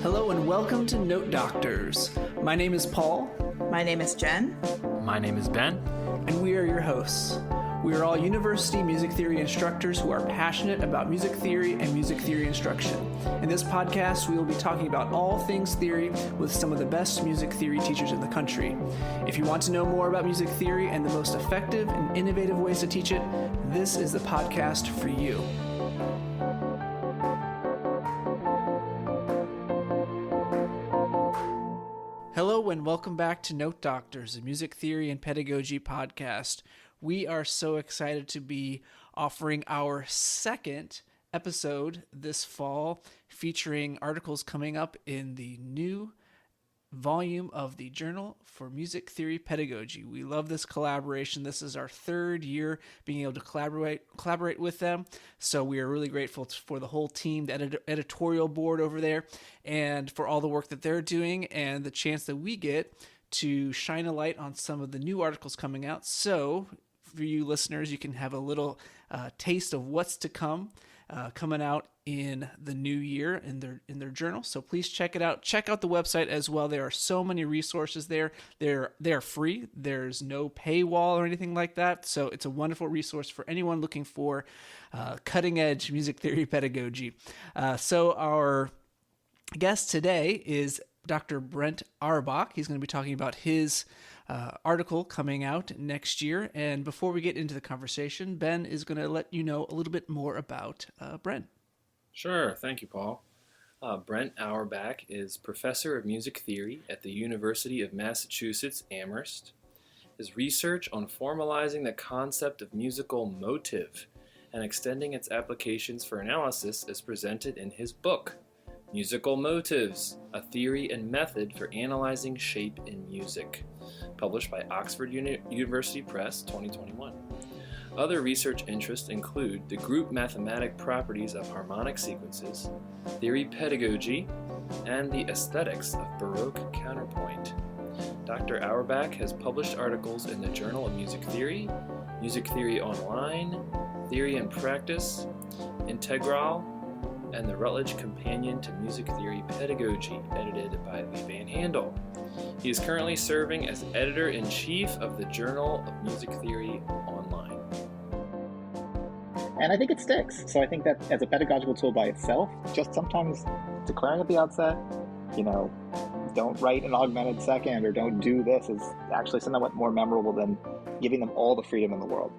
Hello and welcome to Note Doctors. My name is Paul. My name is Jenn. My name is Ben. And we are your hosts. We are all university music theory instructors who are passionate about music theory and music theory instruction. In this podcast, we will be talking about all things theory with some of the best music theory teachers in the country. If you want to know more about music theory and the most effective and innovative ways to teach it, this is the podcast for you. Hello and welcome back to Note Doctors, a music theory and pedagogy podcast. We are so excited to be offering our second episode this fall, featuring articles coming up in the new volume of the Journal for Music Theory Pedagogy. We love this collaboration. This is our third year being able to collaborate with them. So we are really grateful for the whole team, the editorial board over there, and for all the work that they're doing and the chance that we get to shine a light on some of the new articles coming out. So for you listeners, you can have a little taste of what's to come. Coming out in the new year in their journal. So please check it out. Check out the website as well. There are so many resources there. They're free. There's no paywall or anything like that. So it's a wonderful resource for anyone looking for cutting edge music theory pedagogy. So our guest today is Dr. Brent Auerbach. He's going to be talking about his article coming out next year. And before we get into the conversation, Ben is going to let you know a little bit more about Brent. Sure. Thank you, Paul. Brent Auerbach is professor of music theory at the University of Massachusetts Amherst. His research on formalizing the concept of musical motive and extending its applications for analysis is presented in his book, Musical Motives, A Theory and Method for Analyzing Shape in Music, published by Oxford University Press, 2021. Other research interests include the group mathematic properties of harmonic sequences, theory pedagogy, and the aesthetics of Baroque counterpoint. Dr. Auerbach has published articles in the Journal of Music Theory Online, Theory and Practice, Integral, and the Routledge Companion to Music Theory Pedagogy, edited by Lee Van Handel. He is currently serving as editor-in-chief of the Journal of Music Theory Online. And I think it sticks. So I think that as a pedagogical tool by itself, just sometimes declaring at the outset, don't write an augmented second or don't do this is actually somewhat more memorable than giving them all the freedom in the world.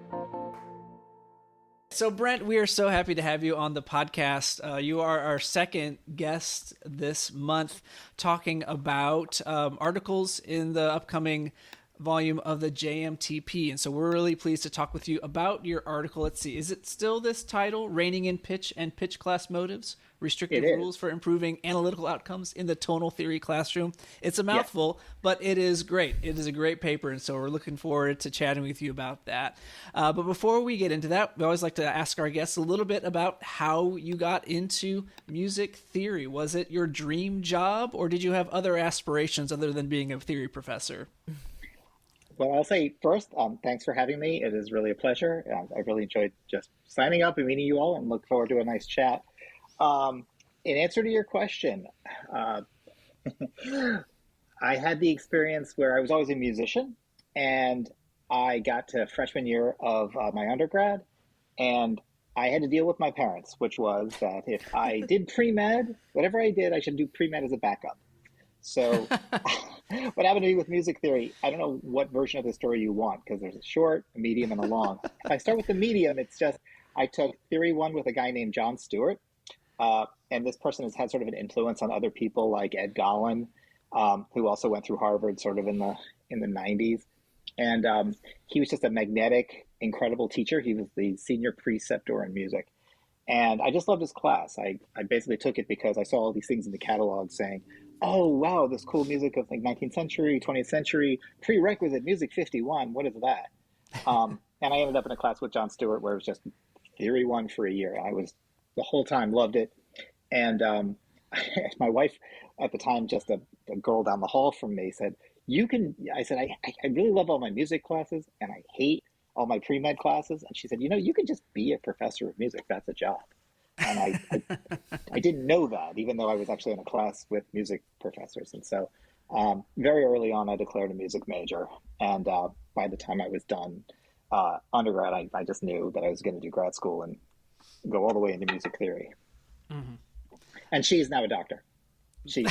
So, Brent, we are so happy to have you on the podcast. You are our second guest this month talking about articles in the upcoming volume of the JMTP. And so we're really pleased to talk with you about your article. Let's see, is it still this title, Reining in Pitch and Pitch Class Motives? Restrictive Rules for Improving Analytical Outcomes in the Tonal Theory Classroom. It's a mouthful, but it is great. It is a great paper, and so we're looking forward to chatting with you about that. But before we get into that, we always like to ask our guests a little bit about how you got into music theory. Was it your dream job, or did you have other aspirations other than being a theory professor? Well, I'll say first, thanks for having me. It is really a pleasure. I really enjoyed just signing up and meeting you all and look forward to a nice chat. In answer to your question, I had the experience where I was always a musician, and I got to freshman year of my undergrad, and I had to deal with my parents, which was that if I did pre-med, whatever I did, I should do pre-med as a backup. So what happened to me with music theory, I don't know what version of the story you want, because there's a short, a medium, and a long. If I start with the medium, it's just I took Theory 1 with a guy named John Stewart. And this person has had sort of an influence on other people like Ed Gollin, who also went through Harvard sort of in the 90s. And he was just a magnetic, incredible teacher. He was the senior preceptor in music. And I just loved his class. I basically took it because I saw all these things in the catalog saying, oh, wow, this cool music of like 19th century, 20th century, prerequisite music 51. What is that? And I ended up in a class with John Stewart where it was just Theory 1 for a year. I was the whole time loved it. And my wife at the time, just a girl down the hall from me, said, I said, I really love all my music classes and I hate all my pre-med classes. And she said, you can just be a professor of music. That's a job. And I didn't know that, even though I was actually in a class with music professors. And so very early on, I declared a music major. And by the time I was done undergrad, I just knew that I was going to do grad school and go all the way into music theory. Mm-hmm. And she is now a doctor. She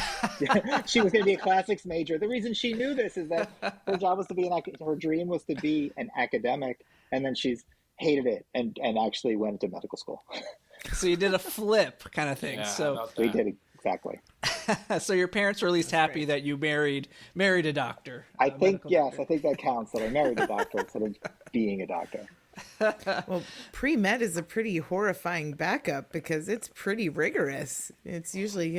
she was going to be a classics major. The reason she knew this is that her job was to be her dream was to be an academic, and then she's hated it and actually went to medical school. So you did a flip kind of thing. Yeah, so we did exactly. So your parents were at least happy that you married a doctor. I think yes, doctor. I think that counts. That I married a doctor instead of being a doctor. Well, pre-med is a pretty horrifying backup because it's pretty rigorous. It's usually,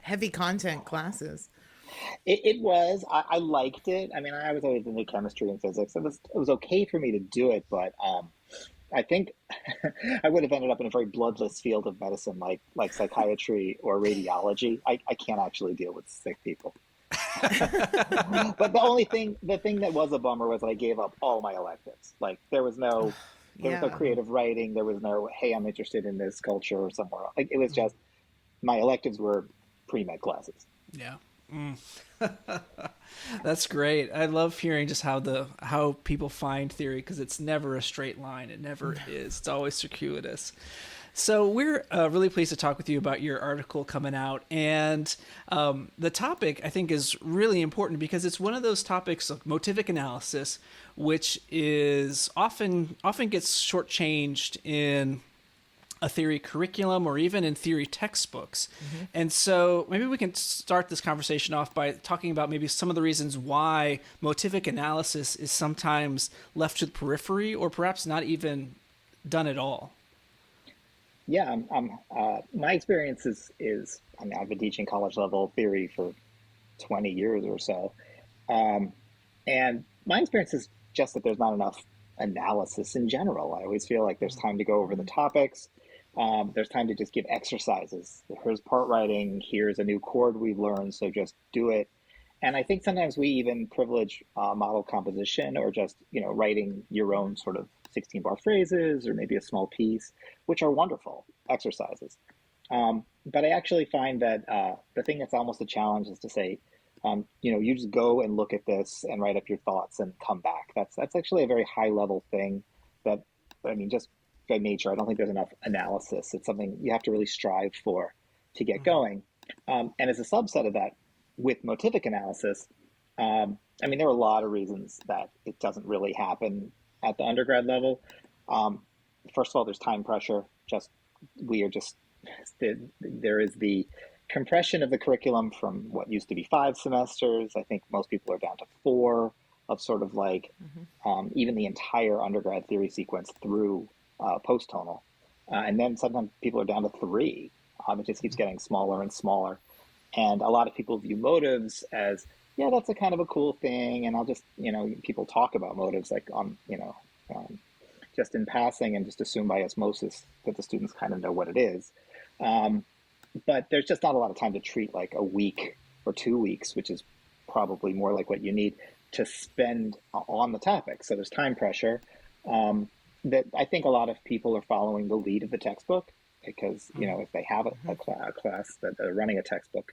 heavy content classes. It was. I liked it. I mean, I was always into chemistry and physics. It was okay for me to do it, but I think I would have ended up in a very bloodless field of medicine, like psychiatry or radiology. I can't actually deal with sick people. But the thing that was a bummer was I gave up all my electives. Like there was no creative writing. There was no, hey, I'm interested in this culture or somewhere else. Like it was just my electives were pre-med classes. Yeah. That's great. I love hearing just how people find theory, because it's never a straight line. It never is. It's always circuitous. So we're really pleased to talk with you about your article coming out. And the topic, I think, is really important because it's one of those topics of motivic analysis, which is often gets shortchanged in a theory curriculum or even in theory textbooks. Mm-hmm. And so maybe we can start this conversation off by talking about maybe some of the reasons why motivic analysis is sometimes left to the periphery or perhaps not even done at all. Yeah, my experience is I mean, I've been teaching college level theory for 20 years or so. And my experience is just that there's not enough analysis in general. I always feel like there's time to go over the topics. There's time to just give exercises. Here's part writing. Here's a new chord we've learned, so just do it. And I think sometimes we even privilege model composition or just, writing your own sort of 16-bar phrases or maybe a small piece, which are wonderful exercises. But I actually find that the thing that's almost a challenge is to say, you just go and look at this and write up your thoughts and come back. That's actually a very high level thing that, I mean, just by nature, I don't think there's enough analysis. It's something you have to really strive for to get going. And as a subset of that, with motivic analysis, I mean, there are a lot of reasons that it doesn't really happen at the undergrad level. First of all, there's time pressure. There is the compression of the curriculum from what used to be 5 semesters. I think most people are down to 4 of sort of like even the entire undergrad theory sequence through post-tonal. And then sometimes people are down to 3. It just keeps getting smaller and smaller. And a lot of people view motives as, yeah, that's a kind of a cool thing. And I'll just, people talk about motives like just in passing and just assume by osmosis that the students kind of know what it is. But there's just not a lot of time to treat like a week or 2 weeks, which is probably more like what you need to spend on the topic. So there's time pressure that I think a lot of people are following the lead of the textbook because, if they have a class that they're running a textbook,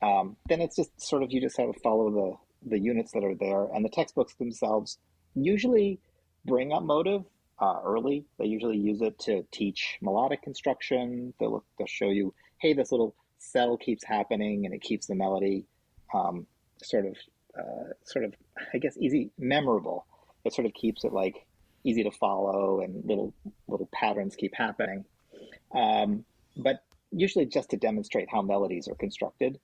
then it's just sort of, you just have to follow the units that are there. And the textbooks themselves usually bring up motive early. They usually use it to teach melodic construction. They'll show you, hey, this little cell keeps happening and it keeps the melody sort of, I guess, memorable. It sort of keeps it like easy to follow and little patterns keep happening. But usually just to demonstrate how melodies are constructed.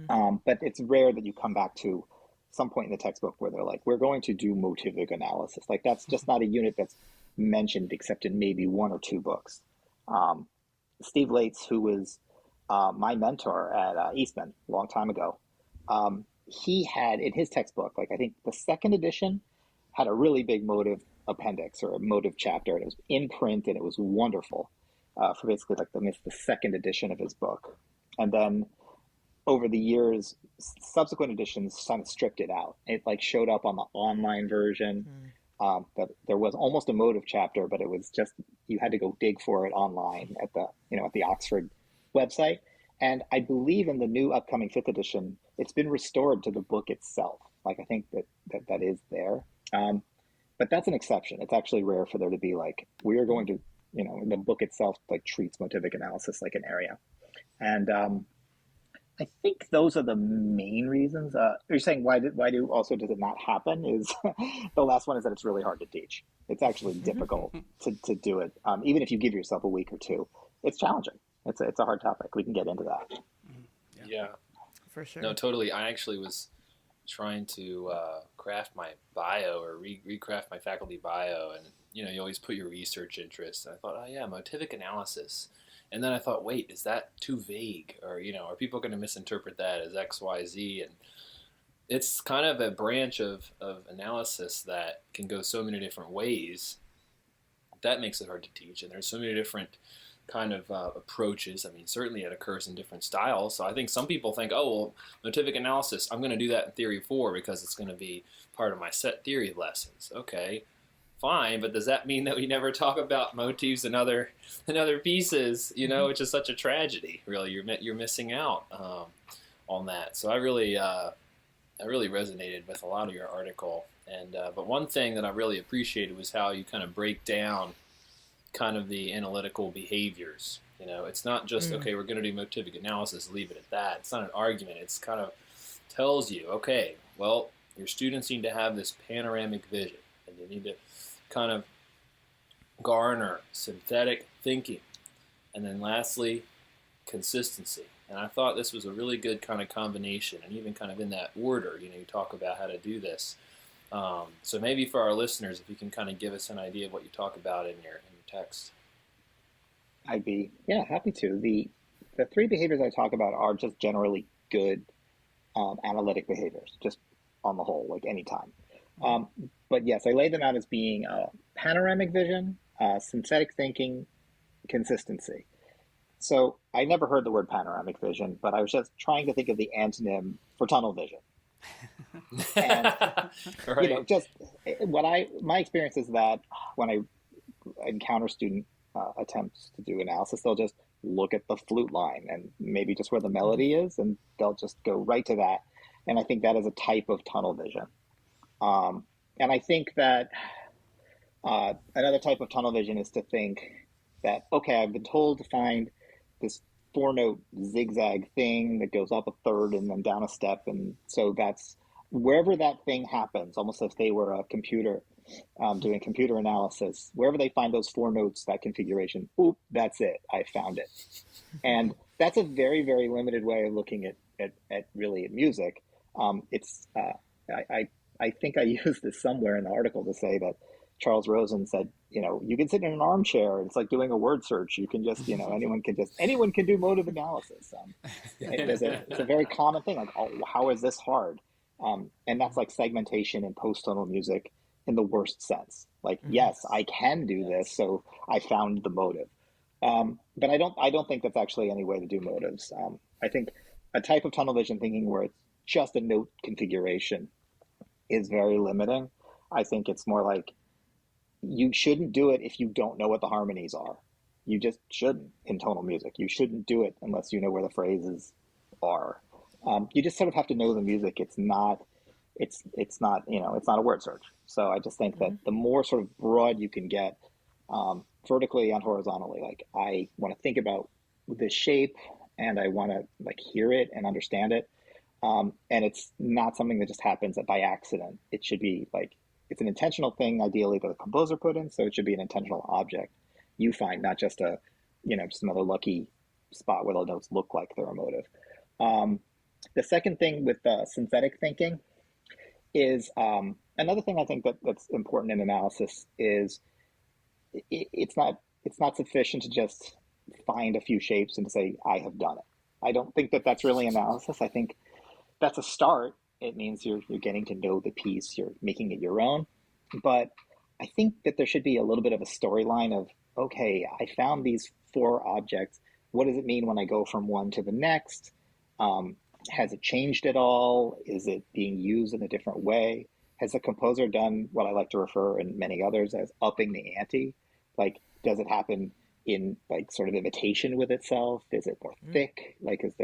But it's rare that you come back to some point in the textbook where they're like, we're going to do motivic analysis. Like that's just not a unit that's mentioned except in maybe 1 or 2 books. Steve Lates, who was my mentor at Eastman a long time ago, he had in his textbook, like I think the 2nd edition had a really big motive appendix or a motive chapter, and it was in print and it was wonderful for basically like the 2nd edition of his book. And then over the years, subsequent editions kind of stripped it out. It like showed up on the online version. that there was almost a motive chapter, but it was just, you had to go dig for it online at the Oxford website. And I believe in the new upcoming 5th edition, it's been restored to the book itself. Like, I think that is there. But that's an exception. It's actually rare for there to be like, we are going to, the book itself like treats motivic analysis like an area. And I think those are the main reasons. You're saying why does it not happen? Is the last one is that it's really hard to teach. It's actually difficult to do it. Even if you give yourself a week or two, it's challenging. It's a hard topic. We can get into that. Yeah, for sure. No, totally. I actually was trying to craft my bio or recraft my faculty bio, and you always put your research interests. And I thought, oh yeah, motivic analysis. And then I thought, wait, is that too vague? Or, are people going to misinterpret that as X, Y, Z? And it's kind of a branch of analysis that can go so many different ways. That makes it hard to teach. And there's so many different kind of approaches. I mean, certainly it occurs in different styles. So I think some people think, oh, well, motivic analysis, I'm going to do that in Theory 4 because it's going to be part of my set theory lessons. Okay. Fine, but does that mean that we never talk about motifs and other pieces? Which is such a tragedy. Really, you're missing out on that. So I really resonated with a lot of your article. And but one thing that I really appreciated was how you kind of break down kind of the analytical behaviors. It's not just okay, we're going to do motivic analysis, leave it at that. It's not an argument. It's kind of tells you, okay, well, your students need to have this panoramic vision, and you need to kind of garner synthetic thinking, and then lastly, consistency. And I thought this was a really good kind of combination, and even kind of in that order, you talk about how to do this. So maybe for our listeners, if you can kind of give us an idea of what you talk about in your text. I'd be happy to. The 3 behaviors I talk about are just generally good analytic behaviors, just on the whole, like anytime. But yes, I lay them out as being panoramic vision, synthetic thinking, consistency. So I never heard the word panoramic vision, but I was just trying to think of the antonym for tunnel vision. And right. just my experience is that when I encounter student attempts to do analysis, they'll just look at the flute line and maybe just where the melody is, and they'll just go right to that. And I think that is a type of tunnel vision. And I think that another type of tunnel vision is to think that, okay, I've been told to find this 4-note zigzag thing that goes up a third and then down a step. And so that's wherever that thing happens, almost as if they were a computer doing computer analysis, wherever they find those 4 notes, that configuration, oop, that's it, I found it. And that's a very, very limited way of looking at really at music. I think I used this somewhere in the article to say that Charles Rosen said, you can sit in an armchair. It's like doing a word search. You can just, anyone can do motive analysis. It's a very common thing. Like, oh, how is this hard? And that's like segmentation in post-tonal music in the worst sense. Like, yes, I can do this, so I found the motive. But I don't think that's actually any way to do motives. I think a type of tunnel vision thinking where it's just a note configuration is very limiting. I think it's more like you shouldn't do it if you don't know what the harmonies are. You just shouldn't in tonal music. You shouldn't do it unless you know where the phrases are. You just sort of have to know the music. It's not a word search. So I just think that the more sort of broad you can get, vertically and horizontally, like I want to think about the shape and I want to like hear it and understand it. And it's not something that just happens by accident. It should be like, it's an intentional thing, ideally, that the composer put in. So it should be an intentional object you find, not just just another lucky spot where the notes look like they're a motive. The second thing with synthetic thinking is another thing I think that's important in analysis is it's not sufficient to just find a few shapes and to say, I have done it. I don't think that that's really analysis. I think that's a start. It means you're getting to know the piece, you're making it your own. But I think that there should be a little bit of a storyline of, okay, I found these 4 objects. What does it mean when I go from one to the next? Has it changed at all? Is it being used in a different way? has the composer done what I like to refer and many others as upping the ante? Like, does it happen in like sort of imitation with itself? Is it more thick? Like, is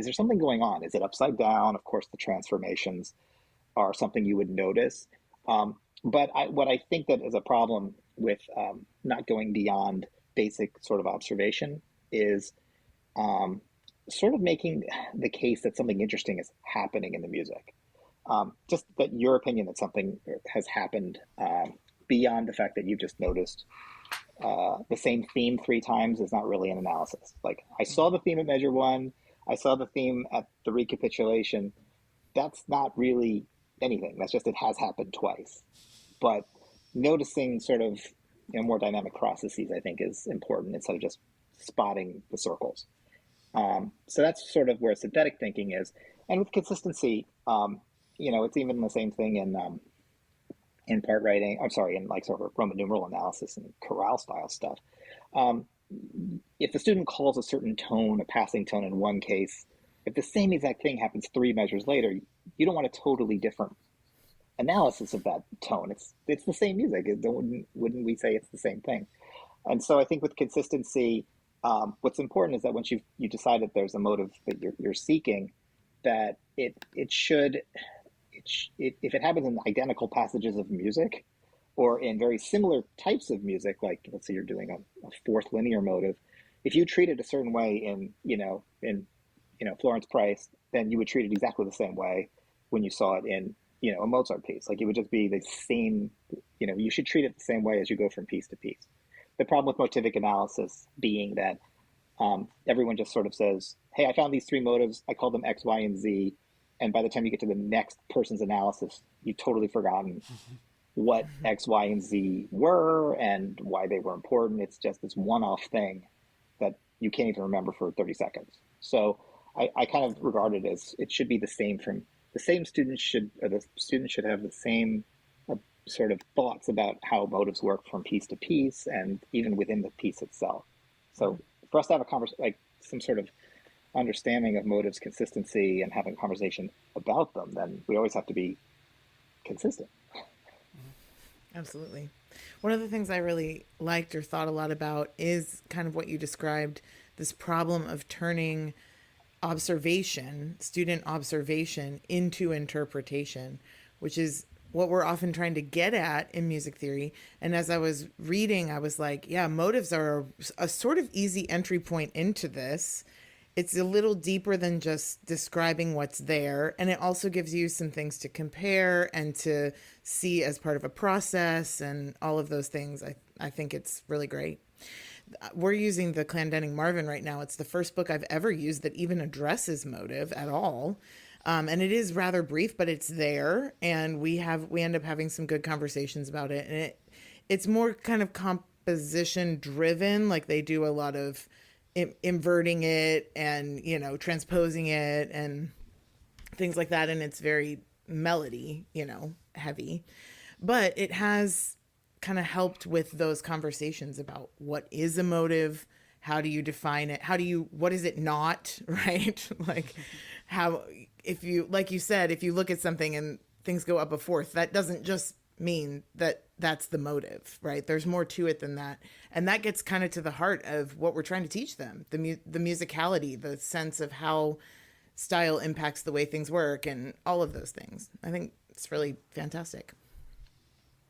there something going on? Is it upside down? Of course, the transformations are something you would notice. But what I think that is a problem with not going beyond basic sort of observation is sort of making the case that something interesting is happening in the music. Just that your opinion that something has happened beyond the fact that you've just noticed the same theme 3 times is not really an analysis. Like, I saw the theme at measure 1, I saw the theme at the recapitulation. That's not really anything. That's just, it has happened twice. But noticing sort of, more dynamic processes, I think, is important instead of just spotting the circles. So that's sort of where synthetic thinking is. And with consistency, it's even the same thing in part writing. I'm sorry, in like sort of Roman numeral analysis and chorale style stuff. If the student calls a certain tone a passing tone in one case, if the same exact thing happens 3 measures later, you don't want a totally different analysis of that tone. It's the same music. Wouldn't we say it's the same thing? And so I think with consistency, what's important is that once you decide that there's a motive that you're seeking, that if it happens in identical passages of music or in very similar types of music, like let's say you're doing a 4th linear motive, if you treat it a certain way in Florence Price, then you would treat it exactly the same way when you saw it in a Mozart piece. Like, it would just be the same. You should treat it the same way as you go from piece to piece. The problem with motivic analysis being that everyone just sort of says, hey, I found these 3 motives, I call them X, Y, and Z, and by the time you get to the next person's analysis, you've totally forgotten what X, Y, and Z were and why they were important. It's just this one-off thing that you can't even remember for 30 seconds. So I kind of regard it as it should be the same the students should have the same sort of thoughts about how motives work from piece to piece and even within the piece itself. So for us to have a conversation, like some sort of understanding of motives, consistency, and having a conversation about them, then we always have to be consistent. Absolutely. One of the things I really liked or thought a lot about is kind of what you described, this problem of turning student observation into interpretation, which is what we're often trying to get at in music theory. And as I was reading, I was like, yeah, motives are a sort of easy entry point into this. It's a little deeper than just describing what's there. And it also gives you some things to compare and to see as part of a process and all of those things. I think it's really great. We're using the Clendening Marvin right now. It's the first book I've ever used that even addresses motive at all. And it is rather brief, but it's there. And we end up having some good conversations about it. And it's more kind of composition driven. Like, they do a lot of inverting it and, transposing it and things like that. And it's very melody, heavy, but it has kind of helped with those conversations about what is a motive, how do you define it, what is it not, right? Like, how, if you, like you said, if you look at something and things go up a 4th, that doesn't just mean that that's the motive, right? There's more to it than that. And that gets kind of to the heart of what we're trying to teach them, the musicality, the sense of how style impacts the way things work and all of those things. I think it's really fantastic.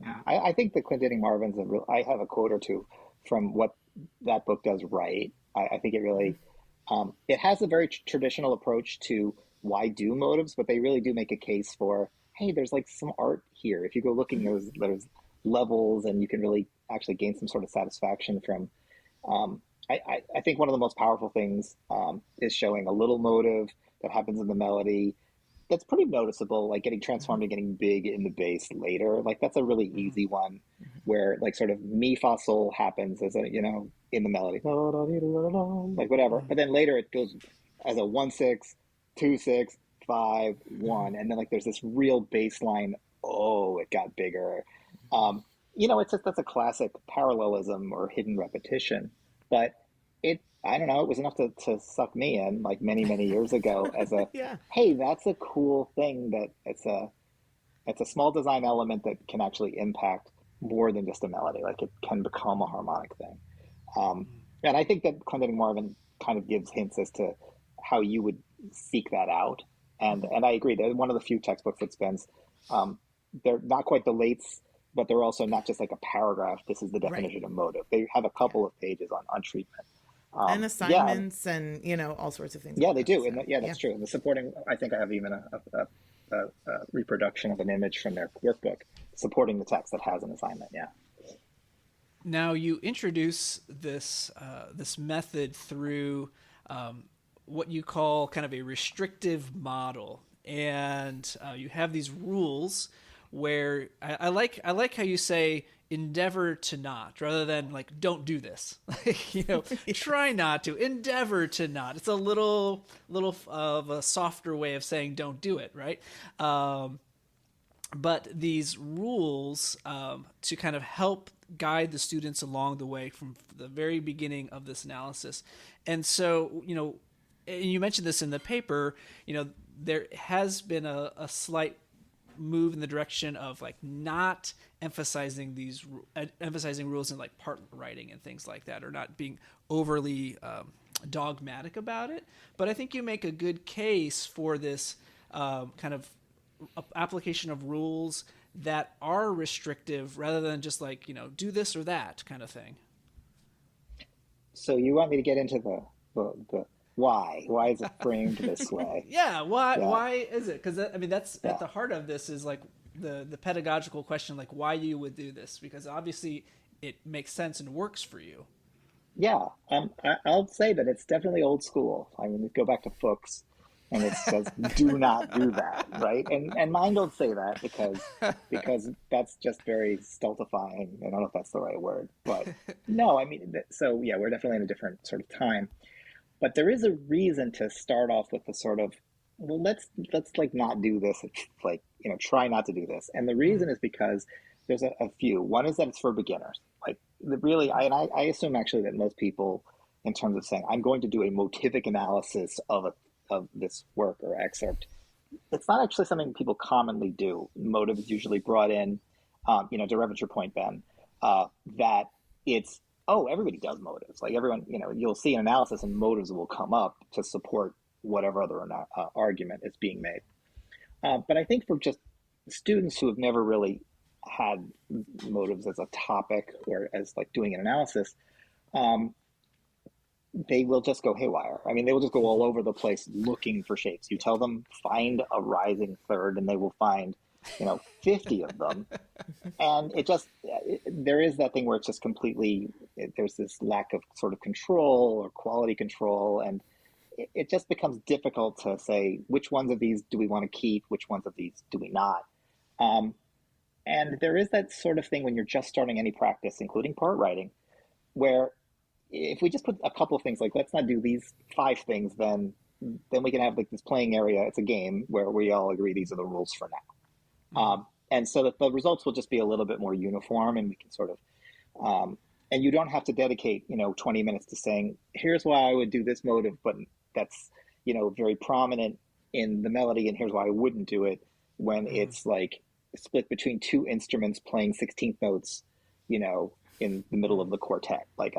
Yeah, I think the Clendening Marvin's I have a quote or two from what that book does right. I think it really, it has a very traditional approach to why do motives, but they really do make a case for, hey, there's like some art here. If you go looking, there's levels and you can really actually gain some sort of satisfaction from, I think one of the most powerful things is showing a little motive that happens in the melody that's pretty noticeable, like getting transformed and getting big in the bass later. Like, that's a really easy one where like sort of mi fa sol happens as a, in the melody, like whatever. But then later it goes as a 1-6, 2-6, 5, 1. And then like there's this real bass line. Oh, it got bigger. It's just, that's a classic parallelism or hidden repetition, but I don't know, it was enough to suck me in like many, many years ago as a, yeah. Hey, that's a cool thing that it's a small design element that can actually impact more than just a melody. Like it can become a harmonic thing. And I think that Clendening Marvin kind of gives hints as to how you would seek that out. And I agree. They're one of the few textbooks that spends, they're not quite the lates, but they're also not just like a paragraph. This is the definition of motive. They have a couple of pages on treatment. And assignments and, all sorts of things. Yeah, like they that, do. so, And that's true. And the supporting, I think I have even a reproduction of an image from their workbook supporting the text that has an assignment. Yeah. Now you introduce this method through what you call kind of a restrictive model, and you have these rules where I like how you say endeavor to not, rather than like don't do this. Try not to, endeavor to not. It's a little of a softer way of saying don't do it, right? But these rules to kind of help guide the students along the way from the very beginning of this analysis. And so, and you mentioned this in the paper, there has been a slight move in the direction of like not emphasizing rules in like part writing and things like that, or not being overly dogmatic about it. But I think you make a good case for this kind of application of rules that are restrictive rather than just like, do this or that kind of thing. So you want me to get into the why? Why is it framed this way? Yeah. Why is it? Because that's at the heart of this is like the pedagogical question, like why you would do this, because obviously it makes sense and works for you. Yeah. I'll say that it's definitely old school. I mean, go back to Fuchs. And it says, do not do that, right? And mine don't say that because that's just very stultifying. I don't know if that's the right word, but no, I mean, so yeah, we're definitely in a different sort of time. But there is a reason to start off with the sort of, well, let's like not do this. It's like, try not to do this. And the reason is because there's a few. One is that it's for beginners. Like really, I assume actually that most people, in terms of saying, I'm going to do a motivic analysis of this work or excerpt, it's not actually something people commonly do. Motive is usually brought in, to reference your point, Ben, that it's, everybody does motives. Like everyone, you'll see an analysis and motives will come up to support whatever other argument is being made. But I think for just students who have never really had motives as a topic or as like doing an analysis, they will just go haywire. I mean, they will just go all over the place looking for shapes. You tell them, find a rising third, and they will find, 50 of them. And there is that thing where it's just completely, there's this lack of sort of control or quality control. And it just becomes difficult to say, which ones of these do we want to keep? Which ones of these do we not? And there is that sort of thing when you're just starting any practice, including part writing, where if we just put a couple of things, like let's not do these 5 things, then we can have like this playing area. It's a game where we all agree these are the rules for now. And so that the results will just be a little bit more uniform, and we can sort of, and you don't have to dedicate, 20 minutes to saying, here's why I would do this motive, but that's, very prominent in the melody, and here's why I wouldn't do it, when it's like split between 2 instruments playing 16th notes, in the middle of the quartet. Like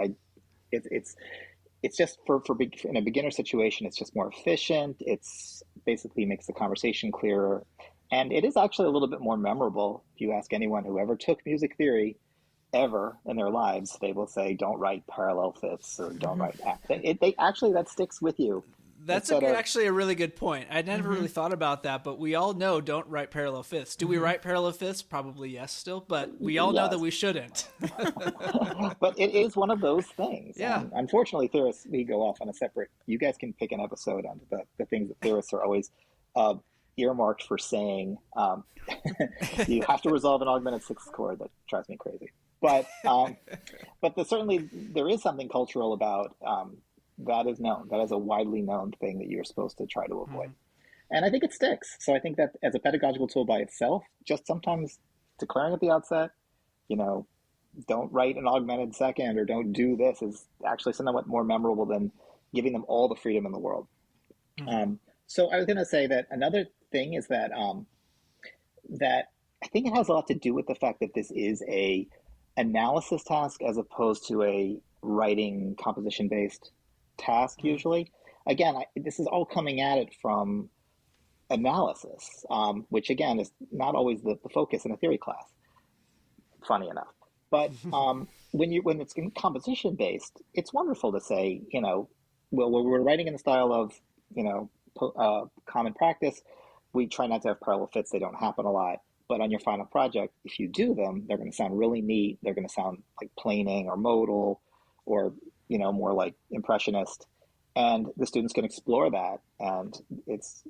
it's just for in a beginner situation, it's just more efficient. It's basically makes the conversation clearer. And it is actually a little bit more memorable. If you ask anyone who ever took music theory ever in their lives, they will say, don't write parallel fifths or don't write they actually, that sticks with you. That's actually a really good point. I never really thought about that, but we all know don't write parallel fifths. Do we write parallel fifths? Probably yes still, but we all know that we shouldn't. But it is one of those things. Yeah. And unfortunately, theorists, we go off on a separate, you guys can pick an episode on the things that theorists are always earmarked for saying. You have to resolve an augmented 6th chord. That drives me crazy. But certainly there is something cultural about that is known. That is a widely known thing that you're supposed to try to avoid. And I think it sticks. So I think that as a pedagogical tool by itself, just sometimes declaring at the outset, don't write an augmented second or don't do this is actually somewhat more memorable than giving them all the freedom in the world. So I was going to say that another thing is that think it has a lot to do with the fact that this is a analysis task as opposed to a writing composition based task usually. Again, this is all coming at it from analysis, which again is not always the focus in a theory class, funny enough. But when it's composition based, it's wonderful to say, well, we're writing in the style of, common practice. We try not to have parallel fits. They don't happen a lot. But on your final project, if you do them, they're going to sound really neat. They're going to sound like planing or modal or, more like impressionist. And the students can explore that. And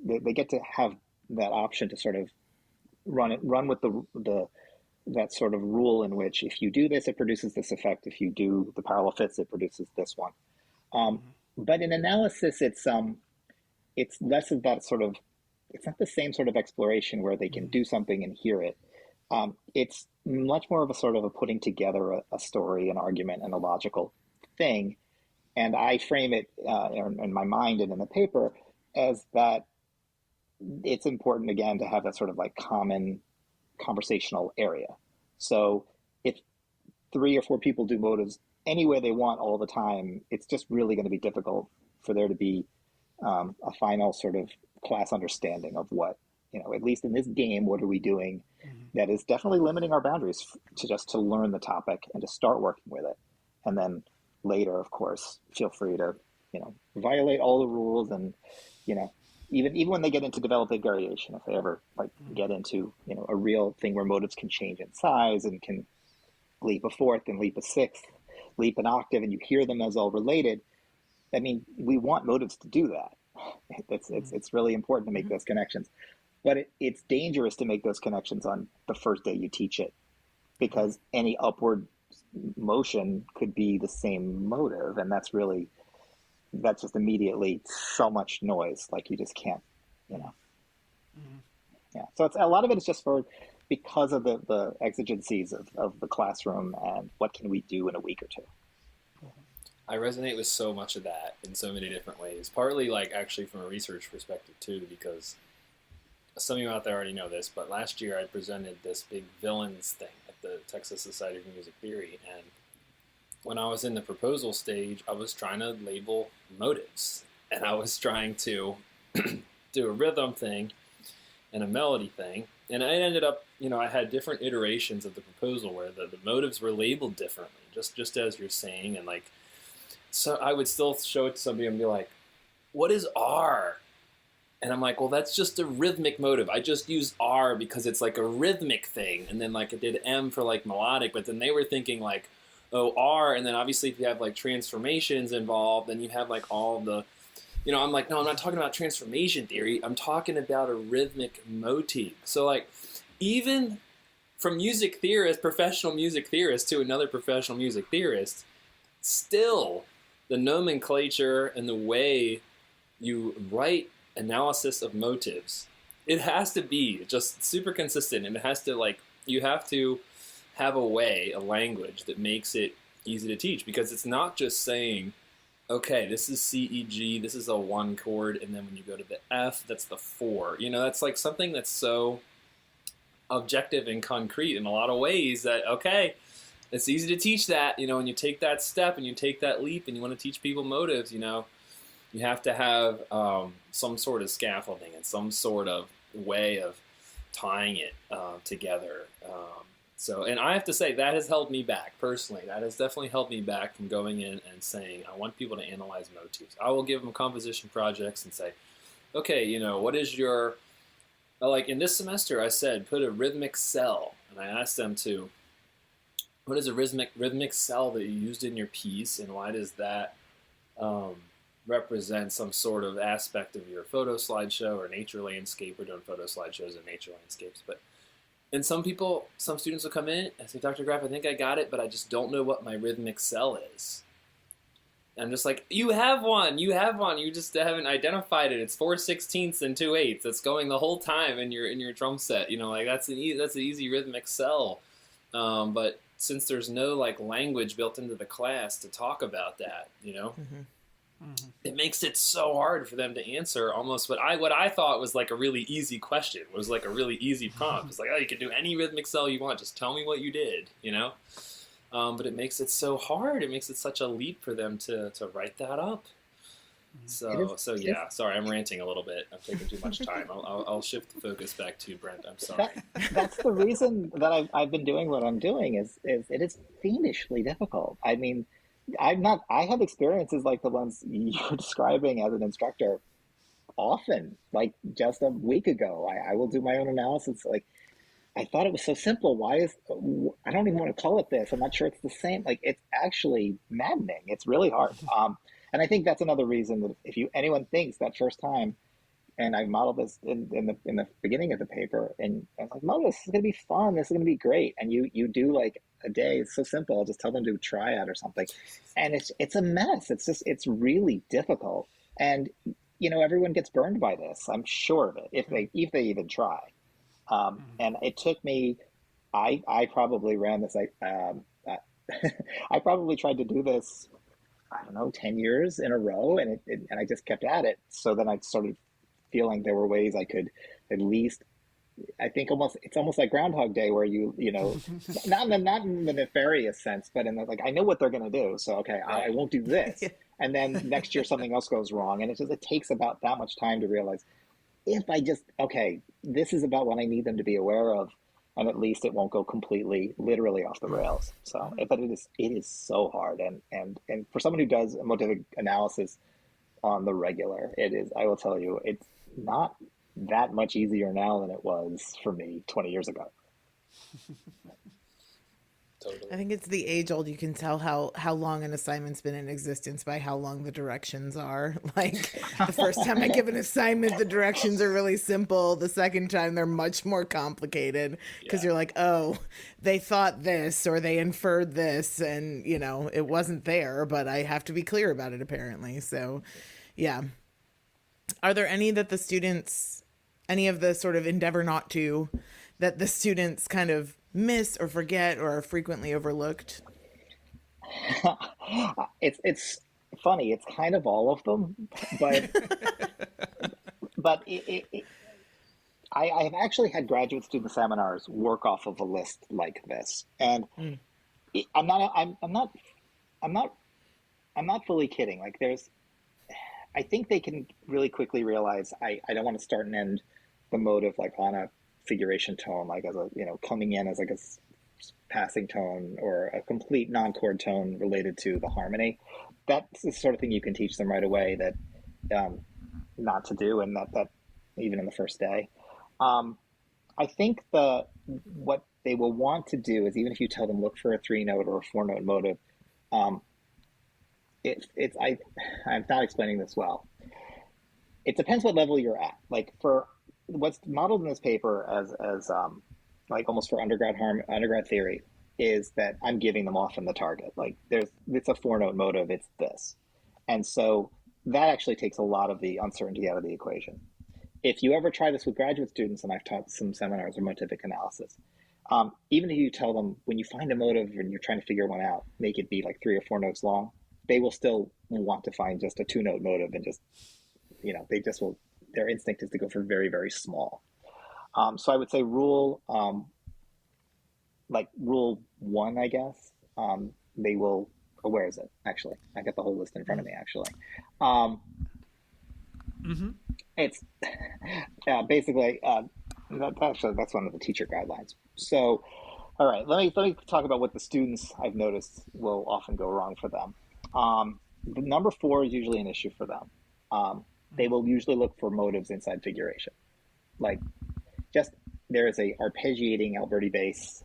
they get to have that option to sort of run with that sort of rule in which if you do this, it produces this effect. If you do the parallel fits, it produces this one. But in analysis, it's less of that sort of, it's not the same sort of exploration where they can do something and hear it. It's much more of a sort of a putting together a story, an argument, and a logical thing. And I frame it in my mind and in the paper as that it's important, again, to have that sort of like common conversational area. So if 3 or 4 people do motives any way they want all the time, it's just really going to be difficult for there to be a final sort of class understanding of what, at least in this game, what are we doing that is definitely limiting our boundaries to learn the topic and to start working with it. And then later, of course, feel free to, violate all the rules and, even when they get into developing variation, if they ever get into, a real thing where motives can change in size and can leap a fourth and leap a sixth, leap an octave, and you hear them as all related. I mean, we want motives to do that. It's really important to make those connections, but it's dangerous to make those connections on the first day you teach it, because any upward motion could be the same motive, and that's just immediately so much noise, like you just can't, Yeah. So it's a lot of it is just because of the exigencies of the classroom and what can we do in a week or two. I resonate with so much of that in so many different ways. Partly, actually from a research perspective too, because some of you out there already know this, but last year I presented this big villains thing at the Texas Society of Music Theory, and when I was in the proposal stage, I was trying to label motives, and I was trying to do a rhythm thing and a melody thing, and I ended up, I had different iterations of the proposal where the motives were labeled differently, just as you're saying, and so I would still show it to somebody and be like, what is R? And I'm like, well, that's just a rhythmic motive. I just use R because it's like a rhythmic thing. And then I did M for melodic, but then they were thinking oh, R. And then obviously if you have transformations involved, then you have all the, I'm like, no, I'm not talking about transformation theory. I'm talking about a rhythmic motif. So even from music theorists, professional music theorists to another professional music theorist, still the nomenclature and the way you write analysis of motives, it has to be just super consistent, and it has to you have to have a language that makes it easy to teach, because it's not just saying, okay, this is C, E, G, this is a 1 chord, and then when you go to the F, that's the 4. That's something that's so objective and concrete in a lot of ways that, okay, it's easy to teach that, when you take that step and you take that leap and you want to teach people motives, you have to have some sort of scaffolding and some sort of way of tying it together. And I have to say that has held me back personally. That has definitely held me back from going in and saying, I want people to analyze motifs. I will give them composition projects and say, okay, what is your, in this semester I said, put a rhythmic cell. And I asked them to, what is a rhythmic cell that you used in your piece, and why does that represent some sort of aspect of your photo slideshow or nature landscape? We're doing photo slideshows and nature landscapes. And some students will come in and say, Dr. Graff, I think I got it, but I just don't know what my rhythmic cell is. And I'm just like, you have one, you just haven't identified it. It's 4/16 and 2/8. It's going the whole time in your drum set. That's an easy rhythmic cell. But since there's no language built into the class to talk about that, it makes it so hard for them to answer almost what I thought was like a really easy question, was like a really easy prompt. It's like, oh, you can do any rhythmic cell you want, just tell me what you did, you know? But it makes it so hard. It makes it such a leap for them to write that up. So yeah, sorry, I'm ranting a little bit. I'm taking too much time. I'll shift the focus back to you, Brent. I'm sorry. That's the reason that I've been doing what I'm doing is it is fiendishly difficult. I mean, I have experiences like the ones you're describing as an instructor often, like just a week ago. I will do my own analysis. Like, I thought it was so simple. I don't even want to call it this. I'm not sure it's the same. Like, it's actually maddening. It's really hard. And I think that's another reason that if anyone thinks that first time, and I modeled this in the beginning of the paper, and I was like, no, this is going to be fun. This is going to be great. And you do like a day. It's so simple. I'll just tell them to try it or something. And it's a mess. It's really difficult. And, everyone gets burned by this. I'm sure of it if they even try. And it took me, I probably ran this, I probably tried to do this, I don't know, 10 years in a row, and I just kept at it. So then I started feeling there were ways I could at least, I think it's almost like Groundhog Day, where not in the nefarious sense, but in the, like, I know what they're going to do. So, okay, I won't do this. And then next year something else goes wrong. And it takes about that much time to realize, if I just, okay, this is about what I need them to be aware of, and at least it won't go completely, literally off the rails. So, but it is so hard. And for someone who does emotive analysis on the regular, I will tell you, it's not that much easier now than it was for me 20 years ago. Totally. I think it's the age old. You can tell how long an assignment's been in existence by how long the directions are. Like, the first time I give an assignment, the directions are really simple. The second time, they're much more complicated because you're like, oh, they thought this or they inferred this, and it wasn't there, but I have to be clear about it apparently. So, yeah. Are there any of the sort of endeavor not to, that the students kind of miss or forget or are frequently overlooked? It's funny. It's kind of all of them, but I have actually had graduate student seminars work off of a list like this, and I'm not fully kidding. Like, I think they can really quickly realize I don't want to start and end the motive like on a figuration tone, like as a coming in as like a passing tone or a complete non-chord tone related to the harmony. That's the sort of thing you can teach them right away that not to do, and that even in the first day. I think what they will want to do is, even if you tell them look for a 3-note or a 4-note motive, I'm not explaining this well. It depends what level you're at. Like, for what's modeled in this paper as like almost for undergrad theory, is that I'm giving them often the target. Like, it's a 4-note motive, it's this. And so that actually takes a lot of the uncertainty out of the equation. If you ever try this with graduate students, and I've taught some seminars on motivic analysis, even if you tell them when you find a motive and you're trying to figure one out, make it be like 3 or 4 notes long, they will still want to find just a 2-note motive, and just, they just will, their instinct is to go for very, very small. So I would say rule 1, I guess, they will, where is it? Actually, I got the whole list in front of me, actually. It's basically, that's one of the teacher guidelines. So, all right, let me talk about what the students I've noticed will often go wrong for them. The number 4 is usually an issue for them. They will usually look for motives inside figuration. Like, just there is a arpeggiating Alberti bass,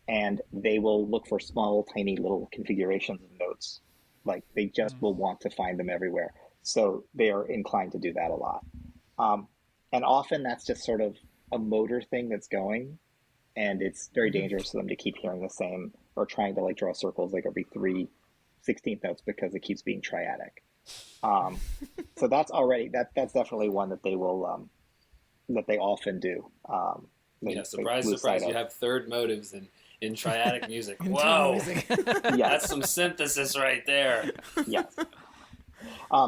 and they will look for small, tiny little configurations of notes. Like, they just will want to find them everywhere. So they are inclined to do that a lot. And often that's just sort of a motor thing that's going, and it's very dangerous for them to keep hearing the same, or trying to like draw circles like every 3 16th notes, because it keeps being triadic. So that's definitely one that they will, that they often do. Surprise, you have third motives in triadic music. Whoa, music. That's some synthesis right there. Yes.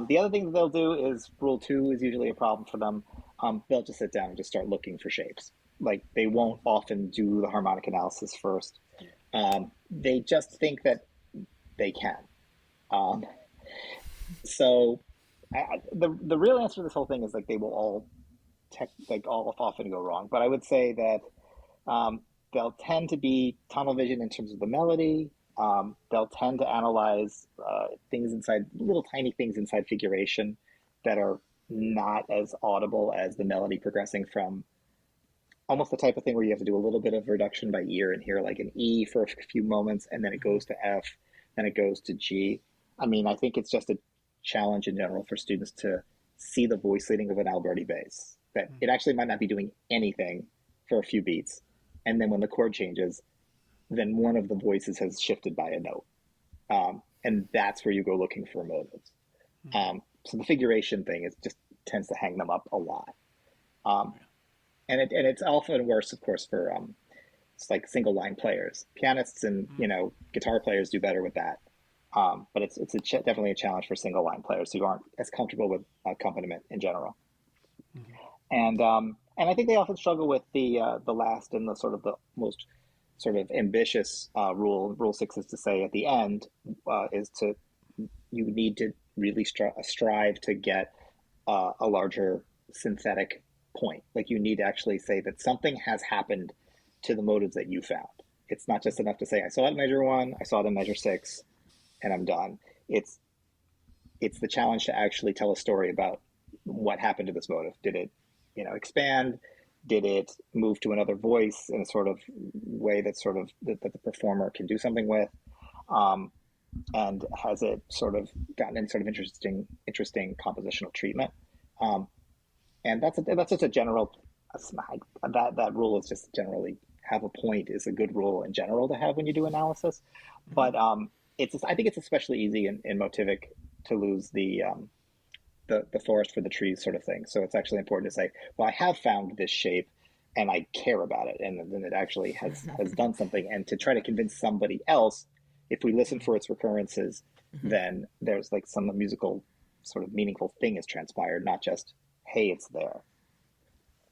The other thing that they'll do is rule two is usually a problem for them. They'll just sit down and just start looking for shapes. Like they won't often do the harmonic analysis first. They just think that they can. Um, so the real answer to this whole thing is like they will all all often go wrong. But I would say that they'll tend to be tunnel vision in terms of the melody. They'll tend to analyze things inside, little tiny things inside figuration that are not as audible as the melody progressing from almost the type of thing where you have to do a little bit of reduction by ear and hear like an E for a few moments, and then it goes to F, then it goes to G. I mean, I think it's just a challenge in general for students to see the voice leading of an Alberti bass, that it actually might not be doing anything for a few beats. And then when the chord changes, then one of the voices has shifted by a note. And that's where you go looking for motives. So the figuration thing is just tends to hang them up a lot. And it's often worse, of course, for it's like single line players. Pianists and guitar players do better with that. But it's definitely a challenge for single line players who aren't as comfortable with accompaniment in general. And I think they often struggle with the last and the sort of the most sort of ambitious rule. Rule 6 is to say at the end you need to really strive to get a larger synthetic point. Like you need to actually say that something has happened to the motives that you found. It's not just enough to say I saw it in measure 1, I saw it in measure 6, and I'm done. It's the challenge to actually tell a story about what happened to this motive. Did it expand? Did it move to another voice in a sort of way that the performer can do something with? And has it sort of gotten in sort of interesting compositional treatment? And that's just a general, that rule is just generally have a point is a good rule in general to have when you do analysis. But I think it's especially easy in motivic to lose the forest for the trees sort of thing. So it's actually important to say, well, I have found this shape and I care about it. And then it actually has done something. And to try to convince somebody else, if we listen for its recurrences, then there's like some musical sort of meaningful thing has transpired, not just, hey, it's there.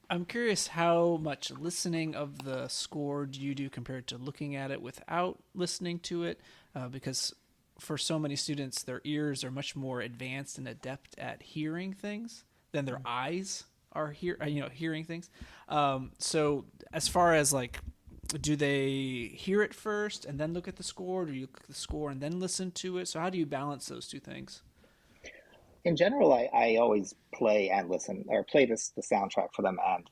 I'm curious how much listening of the score do you do compared to looking at it without listening to it? Because for so many students, their ears are much more advanced and adept at hearing things than their eyes are hearing things. So as far as like, do they hear it first and then look at the score? Do you look at the score and then listen to it? So how do you balance those two things? In general, I always play and listen, or play the soundtrack for them and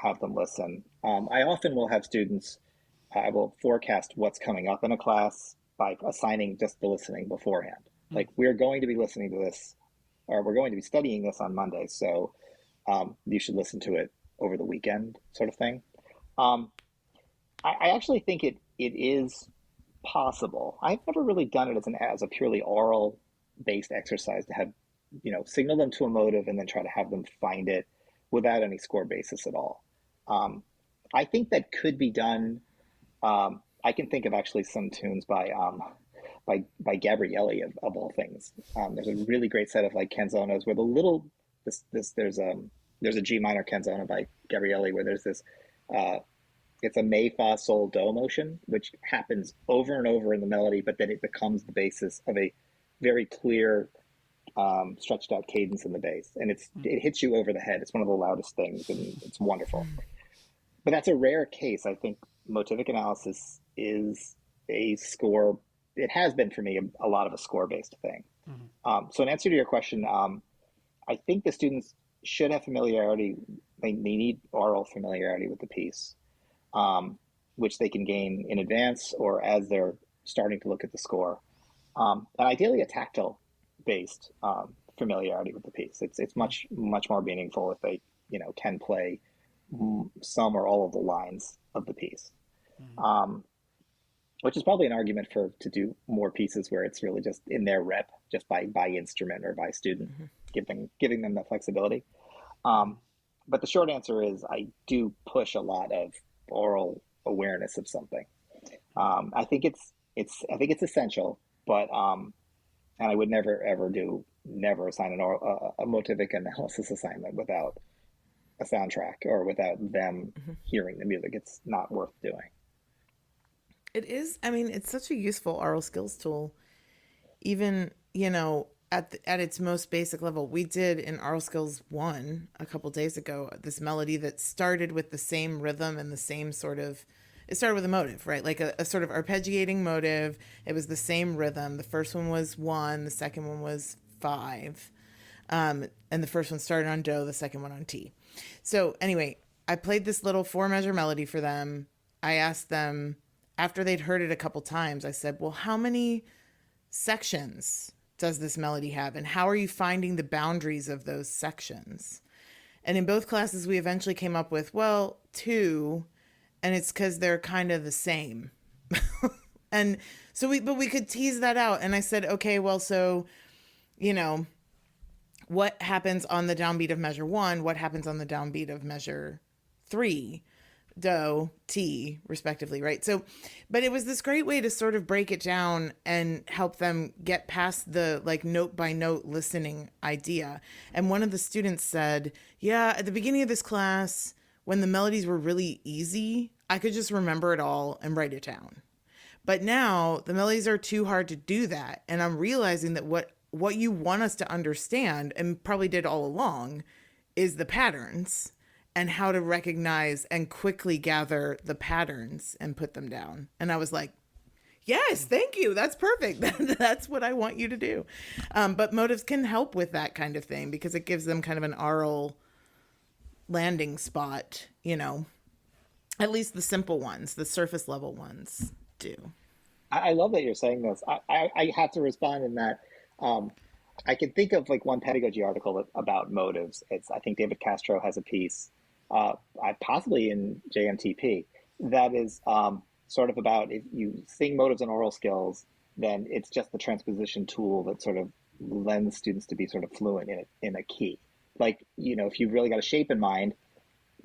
have them listen. I often will have students, I will forecast what's coming up in a class by assigning just the listening beforehand. Like, we're going to be listening to this, or we're going to be studying this on Monday, so you should listen to it over the weekend, sort of thing. I actually think it is possible. I've never really done it as a purely oral based exercise to have, signal them to a motive and then try to have them find it without any score basis at all. I think that could be done. I can think of actually some tunes by Gabrielli of all things. There's a really great set of like canzonas where there's a G minor canzona by Gabrielli where there's this it's a me fa sol do motion which happens over and over in the melody, but then it becomes the basis of a very clear stretched out cadence in the bass, and it hits you over the head. It's one of the loudest things, and it's wonderful. But that's a rare case. I think motivic analysis is a score. It has been for me a lot of a score based thing. So in answer to your question, I think the students should have familiarity. They need oral familiarity with the piece, which they can gain in advance or as they're starting to look at the score, and ideally a tactile based familiarity with the piece. It's much more meaningful if they can play some or all of the lines of the piece, which is probably an argument to do more pieces where it's really just in their rep, just by instrument or by student, giving them that flexibility. But the short answer is I do push a lot of oral awareness of something. I think it's essential, but And I would never assign a motivic analysis assignment without a soundtrack or without them hearing the music. It's not worth doing. It is. I mean, it's such a useful oral skills tool. Even, at its most basic level, we did in oral skills 1 a couple days ago this melody that started with the same rhythm and the same sort of, it started with a motive, right? Like a sort of arpeggiating motive. It was the same rhythm. The first one was 1, the second one was 5. And the first one started on do, the second one on T. So anyway, I played this little 4-measure melody for them. I asked them, after they'd heard it a couple times, I said, well, how many sections does this melody have? And how are you finding the boundaries of those sections? And in both classes, we eventually came up with, well, 2, and it's because they're kind of the same. And so we could tease that out. And I said, okay, well, so, what happens on the downbeat of measure 1? What happens on the downbeat of measure 3? Do, T, respectively, right? So, but it was this great way to sort of break it down and help them get past the like note by note listening idea. And one of the students said, yeah, at the beginning of this class, when the melodies were really easy, I could just remember it all and write it down. But now the melodies are too hard to do that. And I'm realizing that what you want us to understand, and probably did all along, is the patterns and how to recognize and quickly gather the patterns and put them down. And I was like, yes, thank you. That's perfect. That's what I want you to do. But motives can help with that kind of thing because it gives them kind of an aural landing spot, at least the simple ones, the surface level ones do. I love that you're saying this. I have to respond in that I can think of like one pedagogy article about motives. I think David Castro has a piece, possibly in JMTP, that is sort of about if you sing motives and oral skills, then it's just the transposition tool that sort of lends students to be sort of fluent in a key. Like, if you've really got a shape in mind,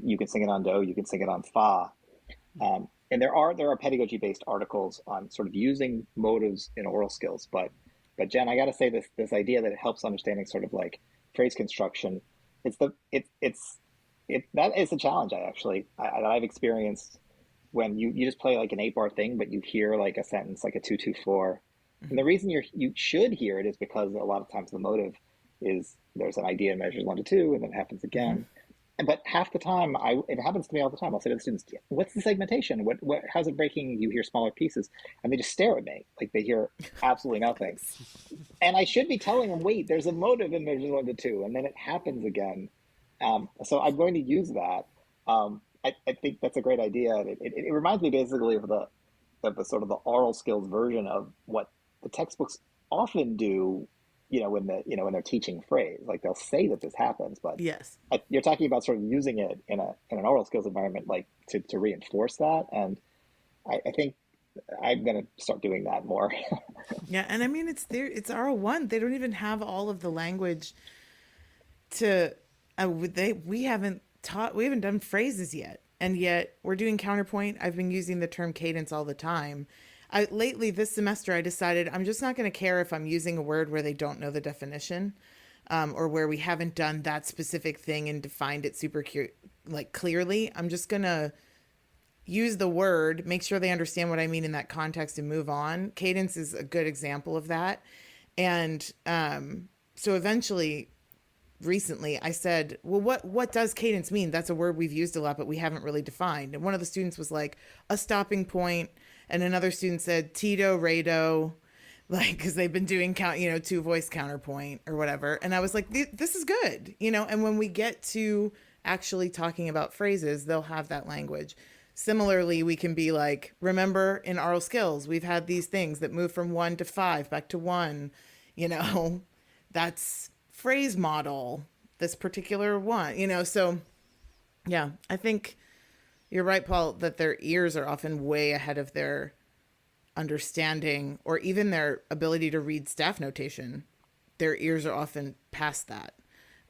you can sing it on do, you can sing it on fa. And there are pedagogy-based articles on sort of using motives in oral skills, but Jenn, I got to say this idea that it helps understanding sort of like phrase construction. That is a challenge I've experienced when you just play like an 8-bar thing, but you hear like a sentence like a 2-2-4, and the reason you should hear it is because a lot of times the motive is there's an idea in measures 1 to 2, and then it happens again. But half the time, it happens to me all the time. I'll say to the students, what's the segmentation? How's it breaking? You hear smaller pieces. And they just stare at me like they hear absolutely nothing. And I should be telling them, wait, there's a motive in measures 1 to 2. And then it happens again. So I'm going to use that. I think that's a great idea. It reminds me basically of the sort of the oral skills version of what the textbooks often do, when they're teaching phrase, like they'll say that this happens, but yes, you're talking about sort of using it in an oral skills environment, like to reinforce that. And I think I'm going to start doing that more. Yeah. And I mean, it's R01. They don't even have all of the language to, we haven't done phrases yet. And yet we're doing counterpoint. I've been using the term cadence all the time. Lately this semester, I decided I'm just not going to care if I'm using a word where they don't know the definition, or where we haven't done that specific thing and defined it super clearly. I'm just going to use the word, make sure they understand what I mean in that context, and move on. Cadence is a good example of that. And so eventually, recently, I said, well, what does cadence mean? That's a word we've used a lot, but we haven't really defined. And one of the students was like, a stopping point. And another student said Tito, Rado, like, because they've been doing 2-voice counterpoint or whatever. And I was like, this is good, and when we get to actually talking about phrases, they'll have that language. Similarly, we can be like, remember in oral skills, we've had these things that move from 1 to 5, back to 1, that's phrase model, this particular one, so yeah, I think you're right, Paul, that their ears are often way ahead of their understanding or even their ability to read staff notation. Their ears are often past that.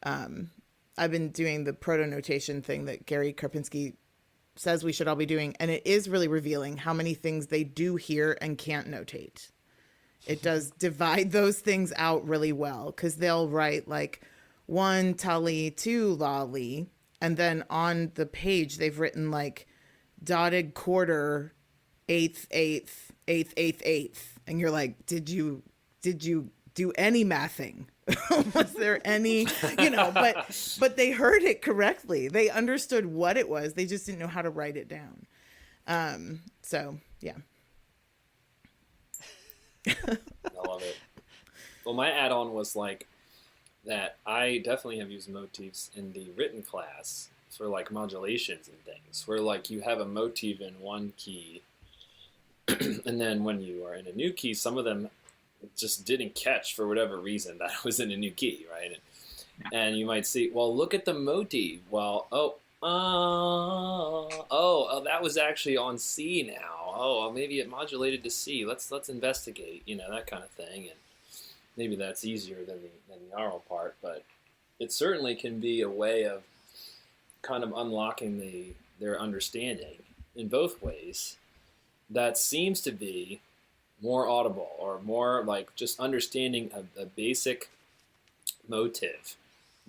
I've been doing the proto-notation thing that Gary Karpinski says we should all be doing, and it is really revealing how many things they do hear and can't notate. it does divide those things out really well, because they'll write like 1 tully, 2 lolly, and then on the page they've written like dotted quarter, eighth, eighth, eighth, eighth, eighth, and you're like, did you do any mathing? Was there any, but they heard it correctly. They understood what it was. They just didn't know how to write it down. So yeah. I love it. Well, my add-on was like that I definitely have used motifs in the written class for like modulations and things, where like you have a motif in one key, and then when you are in a new key, some of them just didn't catch for whatever reason that it was in a new key, right? And you might see, well, look at the motif. Well, that was actually on C now. Oh, maybe it modulated to C. Let's investigate, that kind of thing. And maybe that's easier than the aural part, but it certainly can be a way of kind of unlocking their understanding in both ways. That seems to be more audible, or more like just understanding a basic motive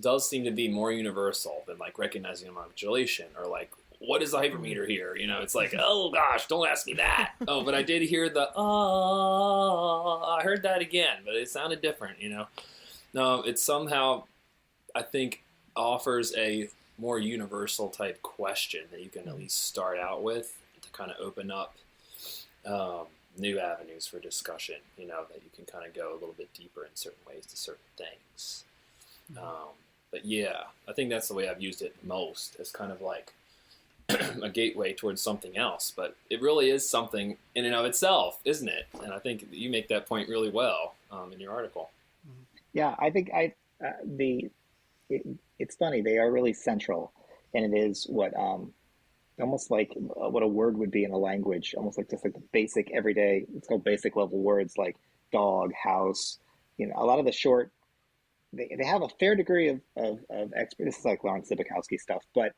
does seem to be more universal than like recognizing a modulation, or like, what is the hypermeter here? It's like, oh gosh, don't ask me that. Oh, but I did hear I heard that again, but it sounded different, No, it somehow, I think, offers a more universal type question that you can at least start out with to kind of open up new avenues for discussion, that you can kind of go a little bit deeper in certain ways to certain things. But yeah, I think that's the way I've used it most, as kind of like a gateway towards something else. But it really is something in and of itself, isn't it? And I think you make that point really well in your article. Yeah, I think it's funny. They are really central, and it is what almost like what a word would be in a language, almost like just like the basic everyday, it's called basic level words like dog, house. A lot of the short, they have a fair degree of expert. This is like Lawrence Zibikowski stuff, but